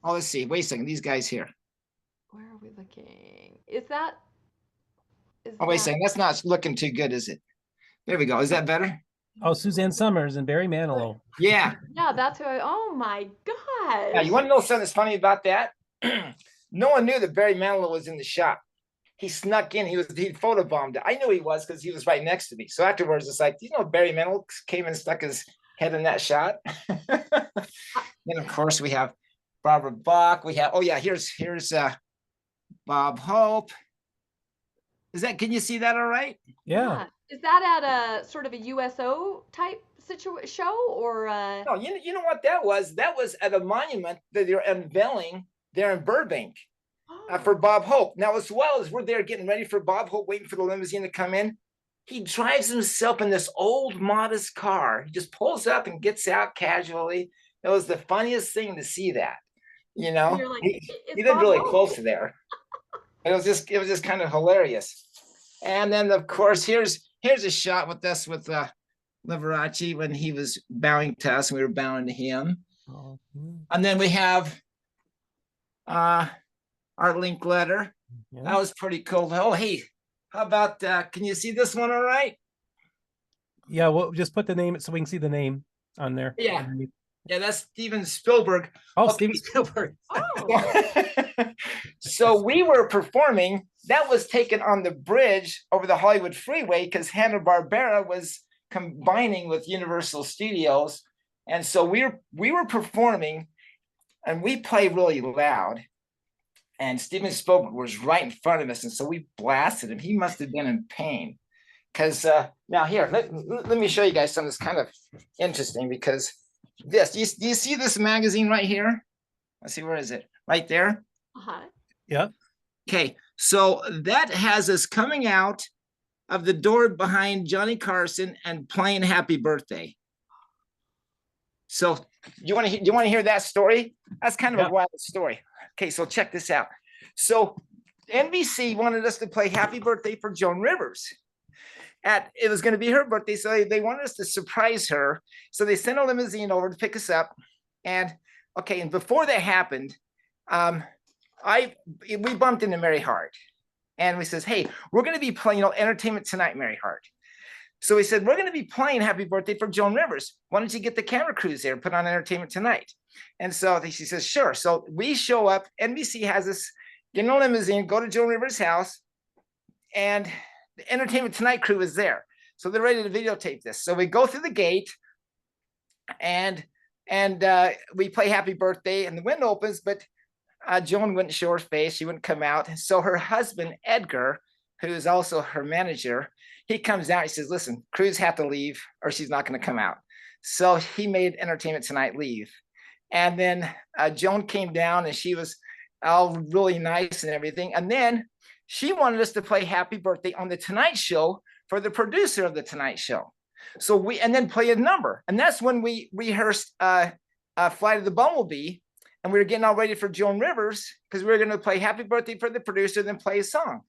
Let's see. Wait a second. These guys here. Where are we looking? Is that? Wait a second. That's not looking too good, is it? There we go. Is that better? Oh, Suzanne Summers and Barry Manilow. Yeah. Yeah, that's who oh my God. Yeah, you want to know something that's funny about that? No one knew that Barry Manilow was in the shot. He snuck in. He photobombed it. I knew he was because he was right next to me. So afterwards, it's like, Barry Manilow came and stuck his head in that shot. Then of course we have Barbara Bach. We have here's Bob Hope. Can you see that all right? Yeah. Is that at a sort of a USO type show or? No, you know what that was? That was at a monument that they're unveiling there in Burbank for Bob Hope. Now, as well as we're there getting ready for Bob Hope, waiting for the limousine to come in, he drives himself in this old modest car. He just pulls up and gets out casually. It was the funniest thing to see that, you know. You're like, He it's lived Bob really Hope. close to there. It was just kind of hilarious. And then of course, here's a shot with us with Liberace when he was bowing to us and we were bowing to him. Oh, And then we have our link letter. yeah. That was pretty cool. Oh, hey, how about can you see this one all right? Yeah, we'll just put the name so we can see the name on there. Yeah. Yeah, that's Steven Spielberg. Oh, Okay. Steven Spielberg. Oh, So we were performing. That was taken on the bridge over the Hollywood freeway because Hanna-Barbera was combining with Universal Studios. And so we were performing and we play really loud. And Steven Spielberg was right in front of us. And so we blasted him. He must have been in pain. Because now here, let me show you guys something that's kind of interesting because this, do you see this magazine right here? Let's see, where is it? Right there? uh-huh. Yeah. Okay, so that has us coming out of the door behind Johnny Carson and playing Happy Birthday. So you want to hear that story? That's kind of a wild story. Okay, so check this out. So NBC wanted us to play Happy Birthday for Joan Rivers. It was going to be her birthday, so they wanted us to surprise her. So they sent a limousine over to pick us up. And okay, and before that happened, we bumped into Mary Hart. And we says, hey, we're going to be playing, Entertainment Tonight, Mary Hart. So we said, we're going to be playing Happy Birthday for Joan Rivers. Why don't you get the camera crews there and put on Entertainment Tonight? And so she says, sure. So we show up. NBC has us get in a limousine, go to Joan Rivers' house, and the Entertainment Tonight crew is there. So they're ready to videotape this. So we go through the gate and we play Happy Birthday and the window opens, but Joan wouldn't show her face. She wouldn't come out. So her husband, Edgar, who is also her manager, he comes out. He says, listen, crews have to leave or she's not going to come out. So he made Entertainment Tonight leave. And then Joan came down and she was all really nice and everything. And then she wanted us to play Happy Birthday on the Tonight Show for the producer of the Tonight Show. So and then play a number. And that's when we rehearsed Flight of the Bumblebee. And we were getting all ready for Joan Rivers because we were going to play Happy Birthday for the producer, then play a song,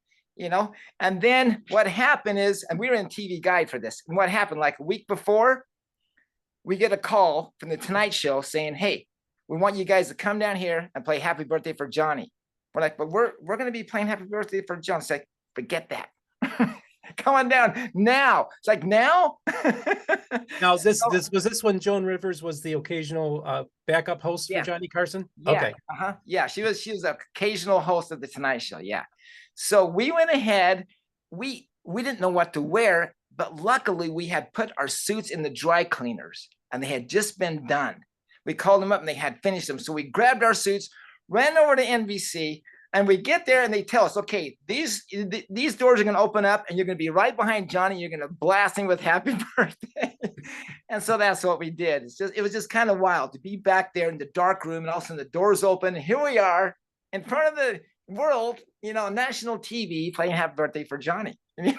And then what happened is, and we were in TV Guide for this. And what happened, like a week before, we get a call from the Tonight Show saying, hey, we want you guys to come down here and play Happy Birthday for Johnny. We're like, but we're going to be playing Happy Birthday for John. It's like, forget that. Come on down now. It's like, now? Now, was this when Joan Rivers was the occasional backup host for Johnny Carson? Yeah. Okay. Yeah, she was an occasional host of the Tonight Show. Yeah. So we went ahead. We didn't know what to wear, but luckily we had put our suits in the dry cleaners and they had just been done. We called them up and they had finished them. So we grabbed our suits, ran over to NBC, and we get there and they tell us, okay, these doors are going to open up and you're going to be right behind Johnny. You're going to blast him with Happy Birthday. And so that's what we did. It was just kind of wild to be back there in the dark room and all of a sudden the doors open. And here we are in front of the world, national TV playing Happy Birthday for Johnny. And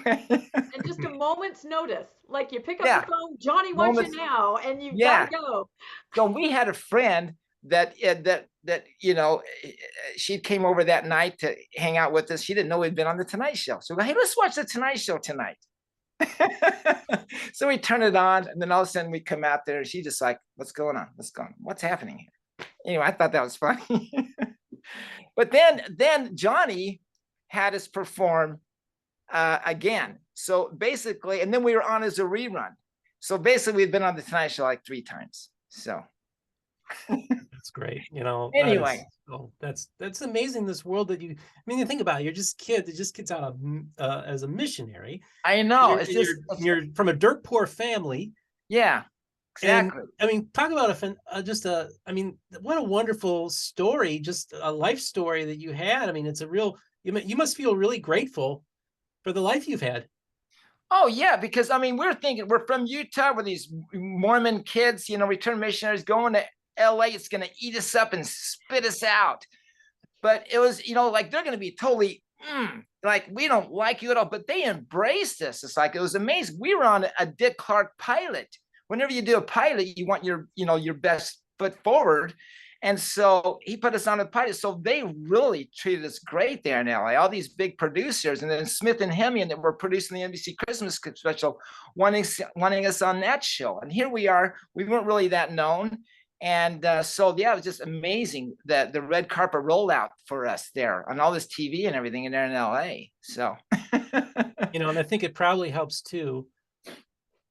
just a moment's notice, like you pick up the phone, Johnny wants you now, and you've got to go. So we had a friend that she came over that night to hang out with us. She didn't know we'd been on the Tonight Show. So, hey, let's watch the Tonight Show tonight. So we turn it on, and then all of a sudden we come out there, and she's just like, what's going on? What's happening here? Anyway, I thought that was funny. But then Johnny had us perform again. So basically, and then we were on as a rerun. So basically, we've been on the Tonight Show like 3 times. So that's great. Anyway, that's amazing. This world that you think about it, you're just kids. It just gets out of as a missionary. I know. You're from a dirt poor family. Yeah. Exactly. And, talk about what a wonderful story, just a life story that you had. It's a real, you must feel really grateful for the life you've had. Oh, yeah, because, we're thinking we're from Utah with these Mormon kids, return missionaries going to LA. It's going to eat us up and spit us out. But it was, like they're going to be totally, like we don't like you at all. But they embraced us. It's like, it was amazing. We were on a Dick Clark pilot. Whenever you do a pilot, you want your best foot forward. And so he put us on the party. So they really treated us great there in LA. All these big producers, and then Smith and Hemian that were producing the NBC Christmas special, wanting us on that show. And here we are. We weren't really that known. And so, yeah, it was just amazing that the red carpet rollout for us there on all this TV and everything in there in LA. So, You know, and I think it probably helps too,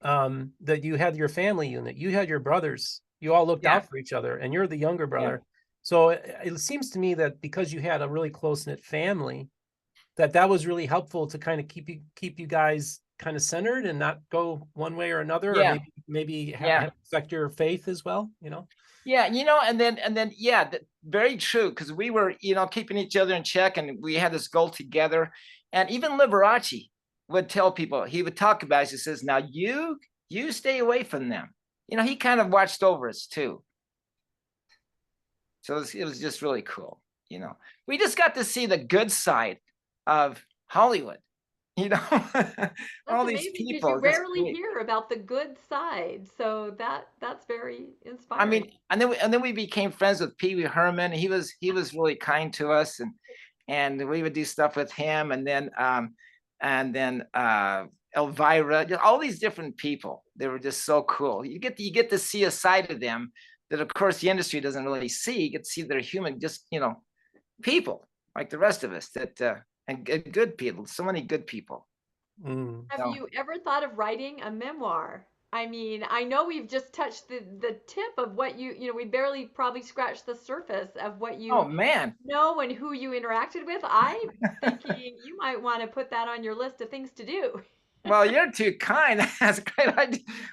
that you had your family unit, you had your brothers, you all looked out for each other, and you're the younger brother. So it seems to me that because you had a really close-knit family, that was really helpful to kind of keep you guys kind of centered and not go one way or another, or maybe affect your faith as well, you know? Yeah, you know, and then yeah, very true, because we were, you know, keeping each other in check, and we had this goal together. And even Liberace would tell people, he would talk about it. He says, now you stay away from them. You know, he kind of watched over us too. So it was just really cool. You know, we just got to see the good side of Hollywood. You know, all these people. You rarely hear about the good side, so that's very inspiring. I mean, and then we became friends with Pee Wee Herman. He was really kind to us, and we would do stuff with him, and then Elvira, all these different people. They were just so cool. You get to see a side of them that, of course, the industry doesn't really see. You get to see they're human, just, you know, people like the rest of us, that and good people. So many good people. Have you ever thought of writing a memoir? I mean, I know we've just touched the tip of what you know, we barely probably scratched the surface of what you know and who you interacted with. I'm thinking you might want to put that on your list of things to do. Well, you're too kind. That's great.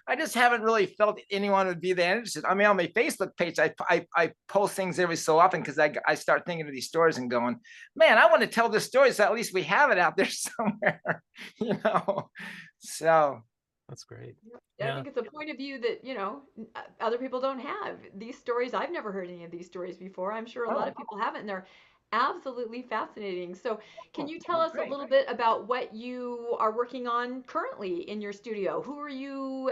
I just haven't really felt anyone would be that interested. I mean, on my Facebook page, I post things every so often, because I start thinking of these stories and going, man, I want to tell this story, so at least we have it out there somewhere, you know. So that's great. I think it's a point of view that, you know, other people don't have. These stories, I've never heard any of these stories before. I'm sure a lot of people haven't, and they're absolutely fascinating. So can you tell us a little bit about what you are working on currently in your studio? Who are you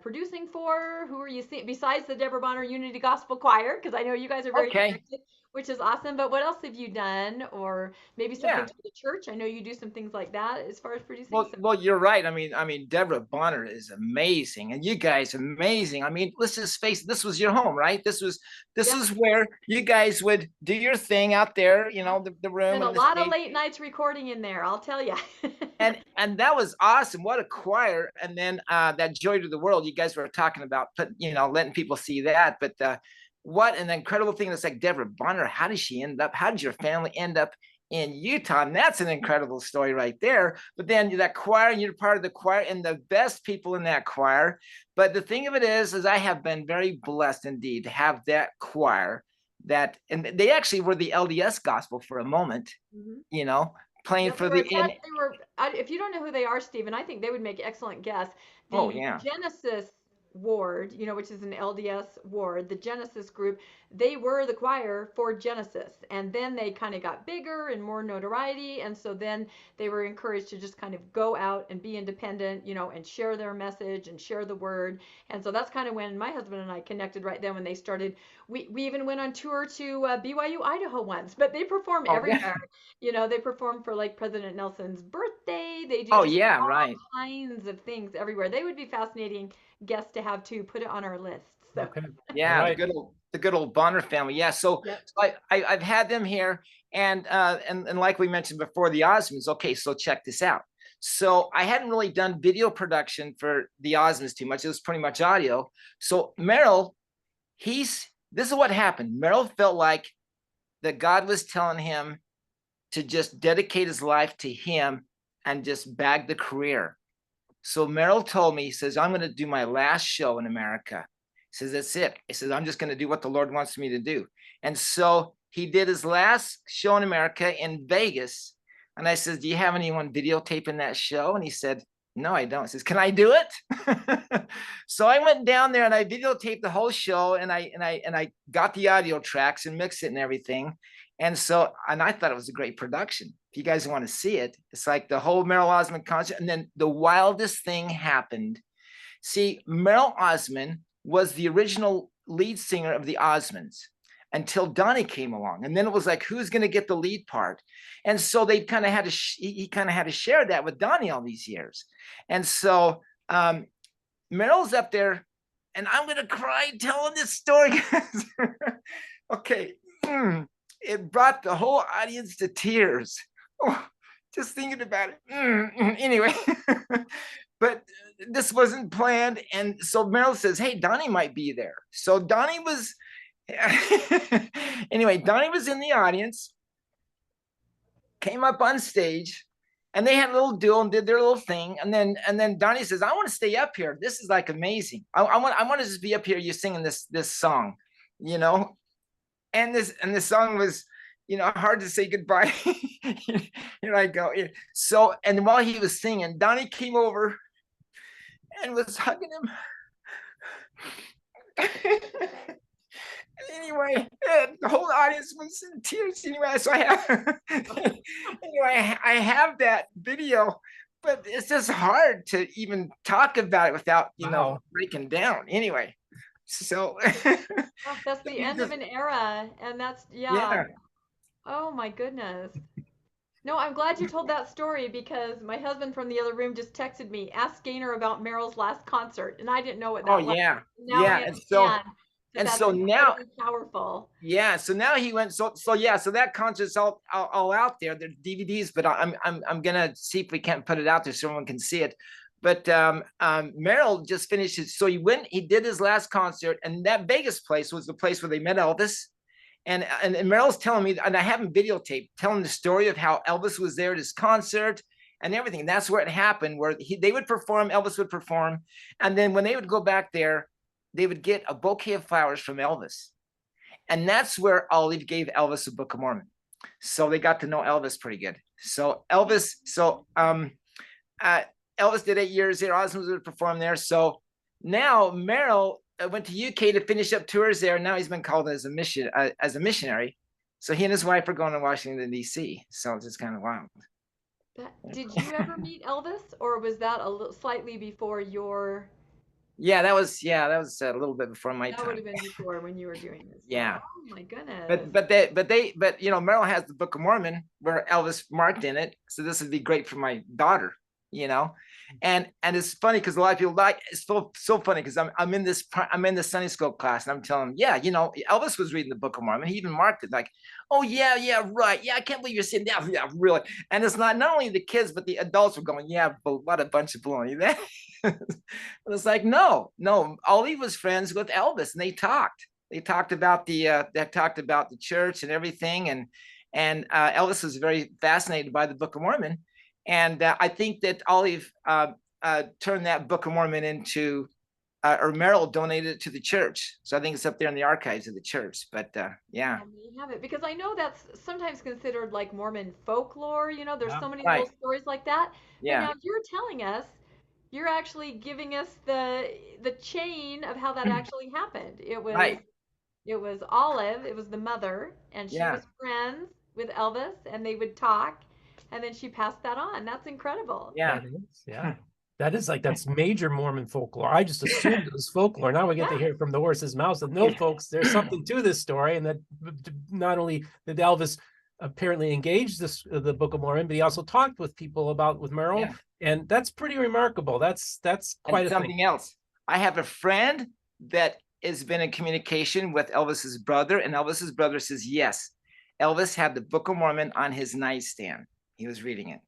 producing for? Who are you seeing besides the Deborah Bonner Unity Gospel Choir? Because I know you guys are very connected, which is awesome. But what else have you done? Or maybe something for the church? I know you do some things like that as far as producing. Well, you're right. I mean, Deborah Bonner is amazing, and you guys amazing. I mean, let's just face it. This was your home, right? This is where you guys would do your thing out there. You know, the room. And a lot of late nights recording in there, I'll tell you. and that was awesome. What a choir! And then that Joy to the World. You guys were talking about, letting people see that, but. What an incredible thing. That's like Deborah Bonner. How did she end up? How did your family end up in Utah? And that's an incredible story right there. But then that choir, and you're part of the choir, and the best people in that choir. But the thing of it is I have been very blessed indeed to have that choir and they actually were the LDS gospel for a moment, you know, playing for the. If you don't know who they are, Stephen, I think they would make excellent guests. Genesis ward, which is an LDS ward, the Genesis group, they were the choir for Genesis, and then they kind of got bigger and more notoriety, and so then they were encouraged to just kind of go out and be independent, and share their message and share the word. And so that's kind of when my husband and I connected right then, when they started. We even went on tour to BYU, Idaho once, but they perform everywhere. They perform for like President Nelson's birthday. They do all kinds of things everywhere. They would be fascinating guests to have to put it on our list. So. Okay. Yeah, right. The good old Bonner family. Yeah, so I've had them here, and like we mentioned before, the Osmonds. Okay, so check this out. So I hadn't really done video production for the Osmonds too much. It was pretty much audio. So Merrill, this is what happened. Merrill felt like that God was telling him to just dedicate his life to him and just bag the career. So Merrill told me, he says, I'm going to do my last show in America. He says, that's it. He says, I'm just going to do what the Lord wants me to do. And so he did his last show in America in Vegas. And I said, do you have anyone videotaping that show? And he said, no, I don't. He says, can I do it? So I went down there and I videotaped the whole show, and I got the audio tracks and mixed it and everything. And I thought it was a great production. If you guys want to see it, it's like the whole Merrill Osmond concert. And then the wildest thing happened. See, Merrill Osmond was the original lead singer of the Osmonds until Donnie came along. And then it was like, who's going to get the lead part? And so they kind of had to, he kind of had to share that with Donnie all these years. And so Meryl's up there, and I'm going to cry telling this story. Okay. It brought the whole audience to tears. Oh, just thinking about it. Anyway, but this wasn't planned. And so Meryl says, hey, Donnie might be there. So Donnie was, anyway, Donnie was in the audience, came up on stage, and they had a little duel and did their little thing. And then Donnie says, I want to stay up here. This is like amazing. I want to just be up here, you singing this song, you know? And the song was, you know, hard to say goodbye. Here I go. So, and while he was singing, Donnie came over and was hugging him. Anyway, the whole audience was in tears. Anyway, so I have that video, but it's just hard to even talk about it without, you know, breaking down. Anyway, so that's the end of an era, and that's yeah. Oh my goodness. No, I'm glad you told that story, because my husband from the other room just texted me, ask Gaynor about Meryl's last concert, and I didn't know what that was. Yeah. Now I understand. And so now, powerful. Yeah. So now he went. So that concert's all out there. They're DVDs, but I'm gonna see if we can't put it out there so everyone can see it. But Meryl just finished his. So he did his last concert, and that Vegas place was the place where they met Elvis. And Meryl's telling me, and I haven't videotaped, telling the story of how Elvis was there at his concert and everything. And that's where it happened, where they would perform, Elvis would perform, and then when they would go back there, they would get a bouquet of flowers from Elvis. And that's where Olive gave Elvis a Book of Mormon. So they got to know Elvis pretty good. So Elvis did 8 years there. Osmonds would perform there. So now Meryl went to UK to finish up tours there. Now he's been called as a missionary. So he and his wife are going to Washington, D.C. So it's just kind of wild. Did you ever meet Elvis, or was that slightly before your... Yeah, that was a little bit before my time. That would have been before when you were doing this. Yeah. Oh my goodness. But you know, Meryl has the Book of Mormon where Elvis marked in it. So this would be great for my daughter, you know. And it's funny because a lot of people it's so funny because I'm in the Sunday school class and I'm telling them, yeah, you know, Elvis was reading the Book of Mormon. He even marked it like, oh yeah, right. Yeah, I can't believe you're saying that. Yeah, really. And it's not only the kids, but the adults were going, yeah, what a bunch of baloney. It's like, no, Ollie was friends with Elvis, and they talked about the church and everything, and Elvis was very fascinated by the Book of Mormon, and I think that Olive turned that Book of Mormon into, or Meryl donated it to the church, so I think it's up there in the archives of the church. But yeah, we have it because I know that's sometimes considered like Mormon folklore. You know, there's so many little stories like that. Yeah. But now you're telling us. You're actually giving us the chain of how that actually happened. It was Olive, it was the mother, and she was friends with Elvis, and they would talk, and then she passed that on. That's incredible. Yeah. That's major Mormon folklore. I just assumed it was folklore. Now we get to hear from the horse's mouth that no, folks, there's something to this story, and that not only did Elvis apparently engaged the Book of Mormon, but he also talked with people with Meryl. Yeah. And that's pretty remarkable. That's quite something else. I have a friend that has been in communication with Elvis's brother, and Elvis's brother says, yes, Elvis had the Book of Mormon on his nightstand. He was reading it.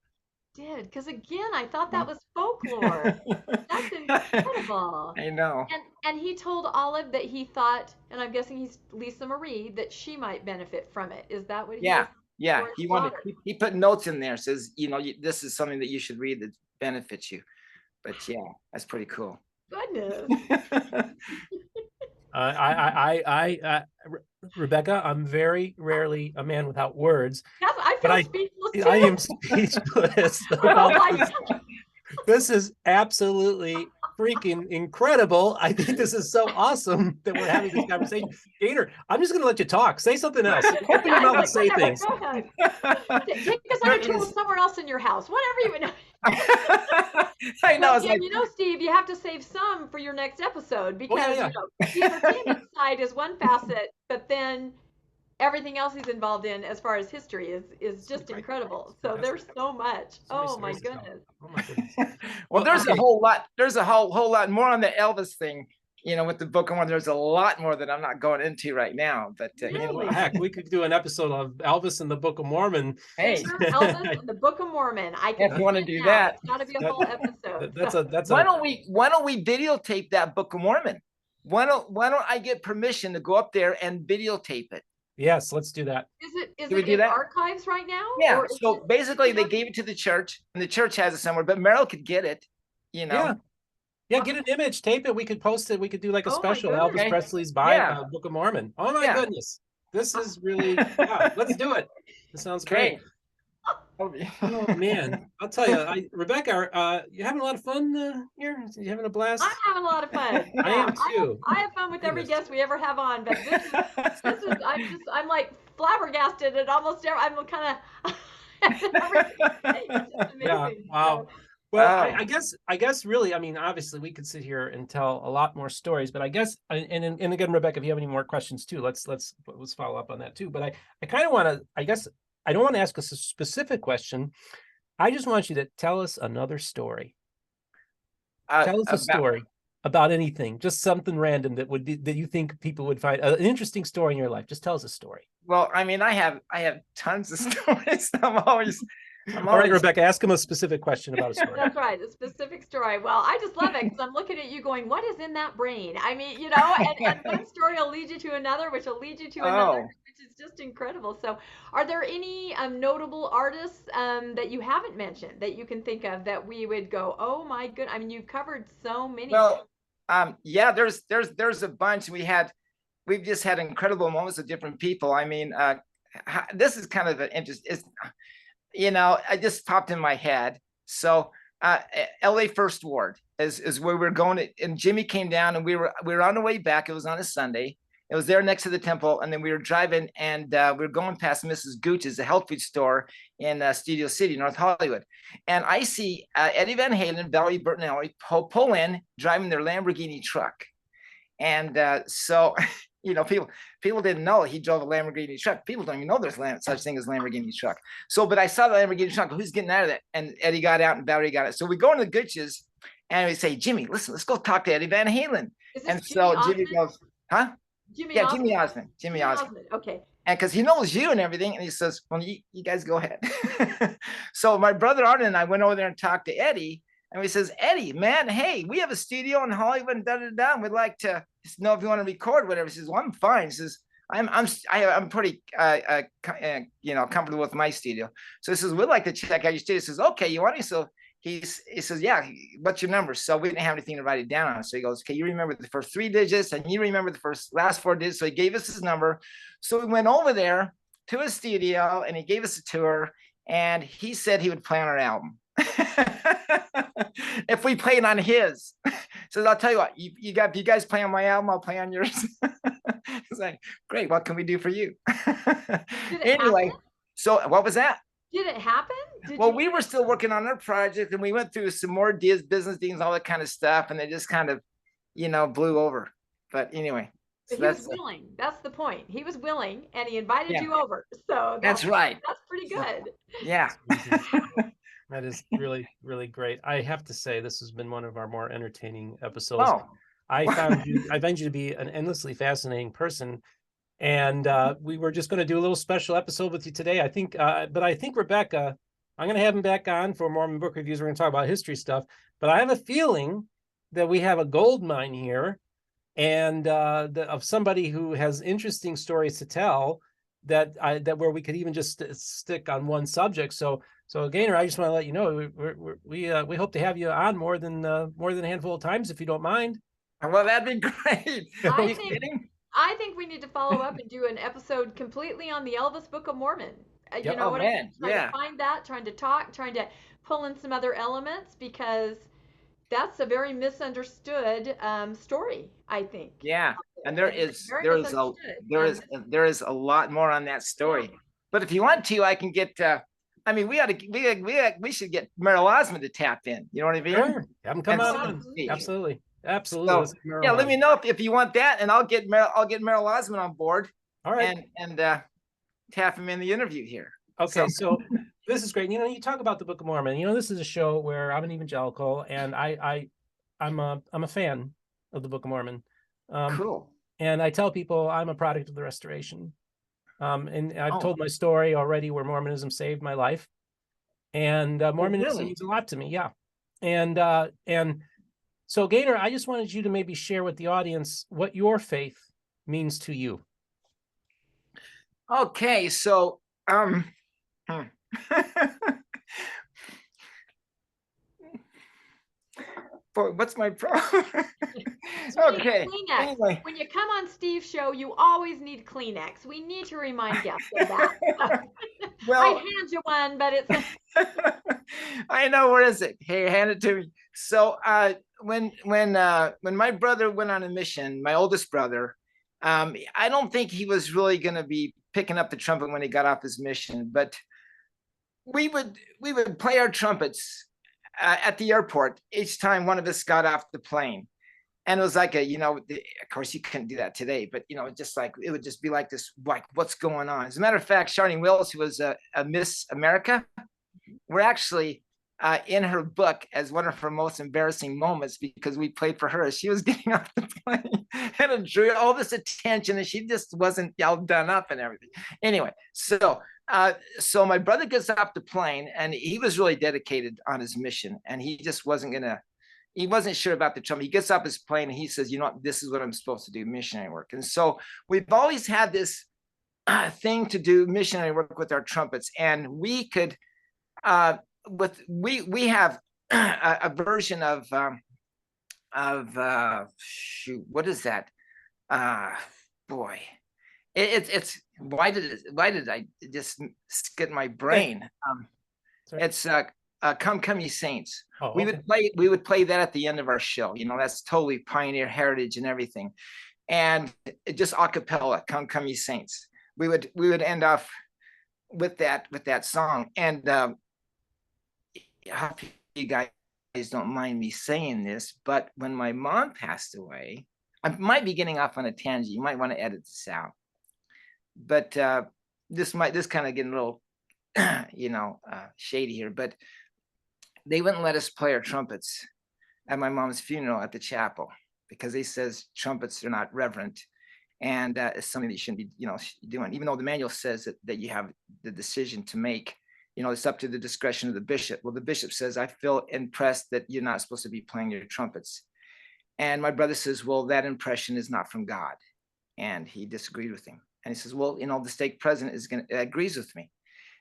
Because again, I thought that was folklore. That's incredible. I know. And he told Olive that he thought, and I'm guessing he's Lisa Marie, that she might benefit from it. Is that what he was? Yeah, he put notes in there, says, you know, this is something that you should read that benefits you. But yeah, that's pretty cool. Goodness. Rebecca, I'm very rarely a man without words. Yes, I feel speechless too. I am speechless. This is absolutely freaking incredible. I think this is so awesome that we're having this conversation. Gaynor, I'm just going to let you talk. Say something else. Open your mouth and say things. Take us on a tour somewhere else in your house. Whatever you know. I know. Well, It's like, and Steve, you have to save some for your next episode Oh, because yeah. the entertainment side is one facet, but then everything else he's involved in as far as history is just incredible. So there's so much. So many Oh my stories to tell. goodness. Oh my goodness. well, there's okay. a whole lot. There's a whole lot more on the Elvis thing. With the Book of Mormon, there's a lot more that I'm not going into right now. But Really? Heck, we could do an episode of Elvis and the Book of Mormon. hey, Elvis and the Book of Mormon. I can if you want to see it do now. that, It's got to be a whole episode. That's why don't we videotape that Book of Mormon? Why don't I get permission to go up there and videotape it? Yes, let's do that. Is Do we it do in that? archives right now? Yeah. Or is So it- basically, they gave it to the church, and the church has it somewhere. But Merrill could get it. Yeah, get an image, tape it. We could post it. We could do like a Oh my special goodness. Elvis Okay. Presley's Yeah. Book of Mormon. Oh my Yeah. goodness. This is really, yeah, let's do it. This sounds great. Oh man, I'll tell you, Rebecca, you having a lot of fun here? You having a blast? I'm having a lot of fun. I am too. I have fun with every Goodness. guest we ever have on, but this is I'm like flabbergasted at almost every. I'm kind of. Yeah. Wow. Well, I guess really, I mean, obviously we could sit here and tell a lot more stories, but I guess, and again, Rebecca, if you have any more questions too, let's follow up on that too. But I kind of want to, I guess, I don't want to ask us a specific question. I just want you to tell us another story. Tell us a story about anything, just something random that you think people would find an interesting story in your life. Just tell us a story. Well, I mean, I have tons of stories. I'm All right, Rebecca, ask him a specific question about a story. That's right, a specific story. Well, I just love it because I'm looking at you going, what is in that brain? I mean, and one story will lead you to another, which will lead you to another, which is just incredible. So are there any notable artists that you haven't mentioned that you can think of that we would go, oh my goodness? I mean, you've covered so many. Well, yeah, there's a bunch. We've just had incredible moments with different people. I mean, this is kind of an interest. I just popped in my head. So LA First Ward is where we're going. And Jimmy came down and we were on the way back. It was on a Sunday. It was there next to the temple. And then we were driving and we were going past Mrs. Gooch's, a health food store in Studio City, North Hollywood. And I see Eddie Van Halen, Valerie Bertinelli pull in driving their Lamborghini truck. And so people didn't know he drove a Lamborghini truck. People don't even know there's such thing as Lamborghini truck. So, but I saw the Lamborghini truck. Who's getting out of that? And Eddie got out and Valerie got it. So we go into the Gooch's and we say, Jimmy, listen, let's go talk to Eddie Van Halen. And so Jimmy goes, huh? Jimmy Osmond? Jimmy Osmond. Okay. And because he knows you and everything. And he says, well, you guys go ahead. So my brother Arden and I went over there and talked to Eddie. And he says, Eddie, man, hey, we have a studio in Hollywood and da-da-da. We'd like to just know if you want to record whatever. He says, well, I'm fine. He says, I'm pretty comfortable with my studio. So he says, we'd like to check out your studio. He says, okay, you want it? So he says, yeah, what's your number? So we didn't have anything to write it down on. So he goes, okay, you remember the first 3 digits and you remember the last 4 digits. So he gave us his number. So we went over there to his studio and he gave us a tour and he said he would play on our album. If we played on his. So I'll tell you what, you guys play on my album, I'll play on yours. It's like, great, what can we do for you? Anyway, happen? So what was that? Did it happen? We were still working on our project and we went through some more business deals, all that kind of stuff, and they just kind of, blew over. But anyway. So he was willing. That's the point. He was willing and he invited you over. So that's right. That's pretty good. Yeah. That is really, really great. I have to say, this has been one of our more entertaining episodes. Oh. I found you to be an endlessly fascinating person. And we were just going to do a little special episode with you today. I think, Rebecca, I'm going to have him back on for Mormon book reviews. We're going to talk about history stuff. But I have a feeling that we have a gold mine here and of somebody who has interesting stories to tell that where we could even just stick on one subject. So Gaynor, I just want to let you know we hope to have you on more than a handful of times if you don't mind. Well, that'd be great. I think we need to follow up and do an episode completely on the Elvis Book of Mormon. You know what I mean? Trying to find that, trying to pull in some other elements because that's a very misunderstood story, I think. Yeah, and there is a lot more on that story. Yeah. But if you want to, I can get I mean, we should get Merrill Osmond to tap in. You know what I mean? Sure. Have them come And on so- in. Absolutely. Absolutely. So, Let's get Merrill yeah, let on. me know if you want that, and I'll get Merrill Osmond on board. All right. And tap him in the interview here. Okay, so this is great. You know, you talk about the Book of Mormon. You know, this is a show where I'm an evangelical, and I'm a fan of the Book of Mormon. Cool. And I tell people I'm a product of the Restoration. And I've Oh. told my story already where Mormonism saved my life, and Mormonism really? means a lot to me. Yeah, and so Gaynor, I just wanted you to maybe share with the audience what your faith means to you. Okay, so boy, what's my problem? Okay. Kleenex. Anyway. When you come on Steve's show, you always need Kleenex. We need to remind guests of that. Well, I'd hand you one, but it's. I know, where is it? Hey, hand it to me. So when my brother went on a mission, my oldest brother, I don't think he was really going to be picking up the trumpet when he got off his mission, but we would play our trumpets at the airport each time one of us got off the plane. And it was like a, of course you couldn't do that today, but just like, it would just be like this, like, what's going on? As a matter of fact, Charlene Wills, who was a Miss America, we're actually in her book as one of her most embarrassing moments, because we played for her. She was getting off the plane and it drew all this attention, and she just wasn't all done up and everything. Anyway, so my brother gets off the plane, and he was really dedicated on his mission, and he just he wasn't sure about the trumpet. He gets off his plane and he says, this is what I'm supposed to do, missionary work. And so we've always had this thing to do missionary work with our trumpets. And we could, we have a version of shoot, what is that? Boy, it's why did I just skip my brain? It's Come Ye Saints. Oh, we okay. would play that at the end of our show. That's totally pioneer heritage and everything. And just a cappella, Come Ye Saints. We would end off with that song. And I hope you guys don't mind me saying this, but when my mom passed away, I might be getting off on a tangent. You might want to edit this out. But this kind of getting a little shady here, but they wouldn't let us play our trumpets at my mom's funeral at the chapel, because they says trumpets are not reverent, and it's something that you shouldn't be doing, even though the manual says that you have the decision to make. It's up to the discretion of the bishop. Well, the bishop says, I feel impressed that you're not supposed to be playing your trumpets. And my brother says, well, that impression is not from God. And he disagreed with him. And he says, well, the stake president agrees with me.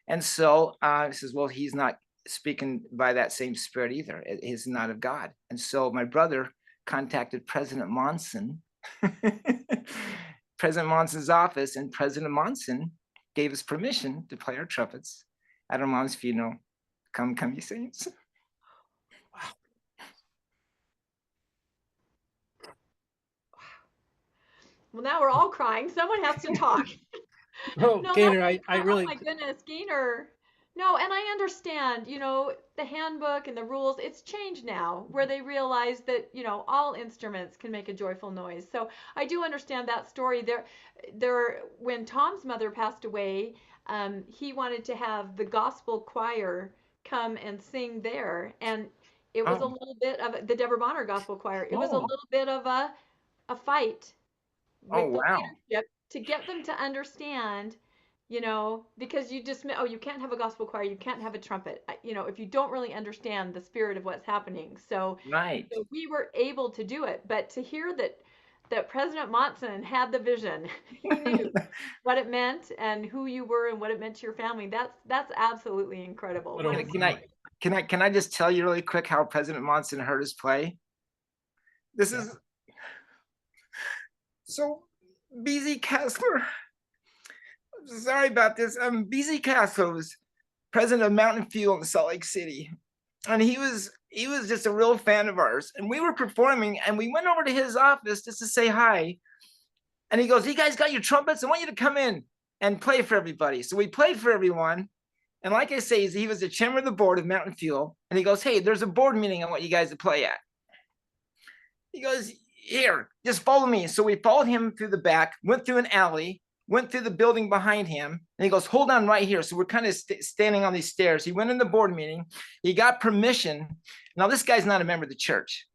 And so he says, well, he's not speaking by that same spirit either. It is not of God. And so my brother contacted President Monson, President Monson's office, and President Monson gave us permission to play our trumpets at our mom's funeral. Come Ye Saints. Wow. Well, now we're all crying. Someone has to talk. Oh, no, Gaynor, I really. Oh my goodness, Gaynor. No, and I understand, the handbook and the rules, it's changed now, where they realize that, all instruments can make a joyful noise. So I do understand that story. When Tom's mother passed away, he wanted to have the gospel choir come and sing there. And it was a little bit of the Deborah Bonner gospel choir. It was a little bit of a fight with the leadership to get them to understand, because you can't have a gospel choir, you can't have a trumpet, if you don't really understand the spirit of what's happening. So, right. So we were able to do it, but to hear that President Monson had the vision, he knew what it meant and who you were and what it meant to your family. That's absolutely incredible. Can I just tell you really quick how President Monson heard us play? This is so BZ Kessler. Sorry about this. BZ Castro was president of Mountain Fuel in Salt Lake City, and he was just a real fan of ours. And we were performing, and we went over to his office just to say hi. And he goes, "You guys got your trumpets? I want you to come in and play for everybody." So we played for everyone, And like I say, he was the chairman of the board of Mountain Fuel. And he goes, hey, there's a board meeting I want you guys to play at. He goes, here, just follow me. So we followed him through the back, went through an alley, went through the building behind him. And he goes, hold on right here. So we're kind of standing on these stairs. He went in the board meeting. He got permission. Now, this guy's not a member of the church.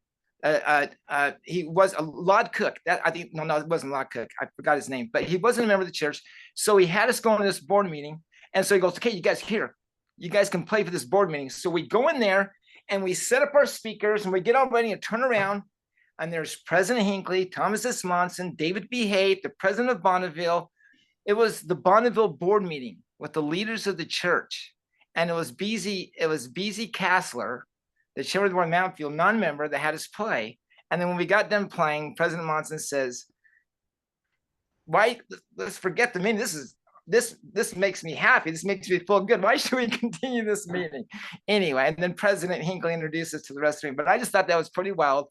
He was a Lord Cook. It wasn't Lord Cook. I forgot his name, but he wasn't a member of the church. So he had us go into this board meeting. And so he goes, okay, you guys here, you guys can play for this board meeting. So we go in there and we set up our speakers and we get all ready and turn around. And there's President Hinckley, Thomas S. Monson, David B. Haight, the president of Bonneville. It was the Bonneville board meeting with the leaders of the church. And it was Beezy Kassler, the chairman of the board of Mountain Fuel, non-member, that had us play. And then when we got done playing, President Monson says, why, let's forget the meeting. This makes me happy. This makes me feel good. Why should we continue this meeting? Anyway, and then President Hinckley introduced us to the rest of the meeting. But I just thought that was pretty wild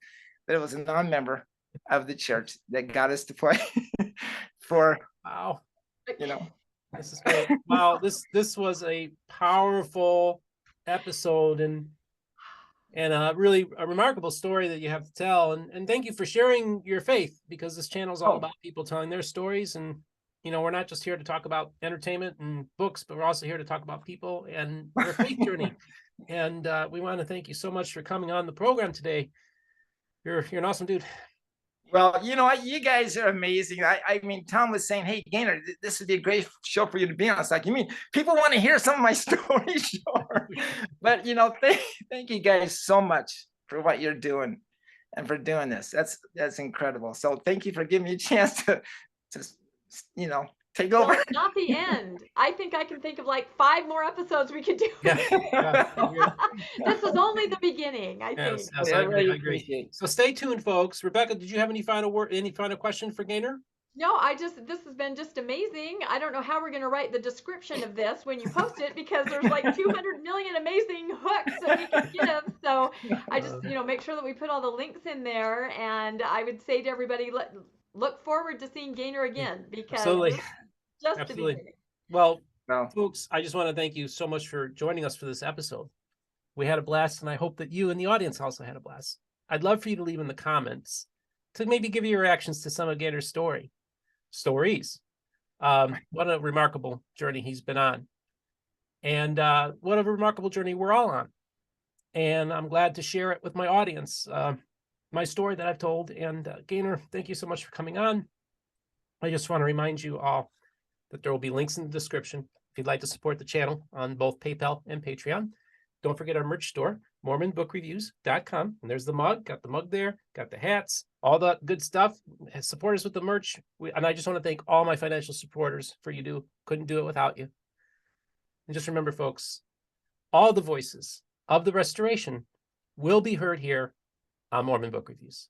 that it was a non-member of the church that got us to play for, Wow. This is great. Wow, this was a powerful episode and really a remarkable story that you have to tell. And thank you for sharing your faith, because this channel is all about people telling their stories. And we're not just here to talk about entertainment and books, but we're also here to talk about people and their faith journey. And we want to thank you so much for coming on the program today. You're an awesome dude. Well, you guys are amazing. I mean, Tom was saying, hey, Gaynor, this would be a great show for you to be on. It's like, you mean people want to hear some of my stories? Sure. But, thank you guys so much for what you're doing and for doing this. That's incredible. So thank you for giving me a chance to take over. Well, it's not the end. I think I can think of like 5 more episodes we could do. Yeah. This is only the beginning, I think. Yes, I agree. So stay tuned, folks. Rebecca, did you have any final question for Gaynor? No, this has been just amazing. I don't know how we're going to write the description of this when you post it, because there's like 200 million amazing hooks that we can give. So I just, make sure that we put all the links in there. And I would say to everybody, look forward to seeing Gaynor again, because Absolutely. just Absolutely. the beginning. Well, folks, I just want to thank you so much for joining us for this episode. We had a blast, and I hope that you and the audience also had a blast. I'd love for you to leave in the comments to maybe give your reactions to some of Gaynor's stories. What a remarkable journey he's been on. And what a remarkable journey we're all on. And I'm glad to share it with my audience, my story that I've told. And Gaynor, thank you so much for coming on. I just want to remind you all that there will be links in the description if you'd like to support the channel on both PayPal and Patreon. Don't forget our merch store, MormonBookReviews.com. And there's the mug. Got the mug there. Got the hats. All the good stuff. Support us with the merch. And I just want to thank all my financial supporters for couldn't do it without you. And just remember, folks, all the voices of the restoration will be heard here on Mormon Book Reviews.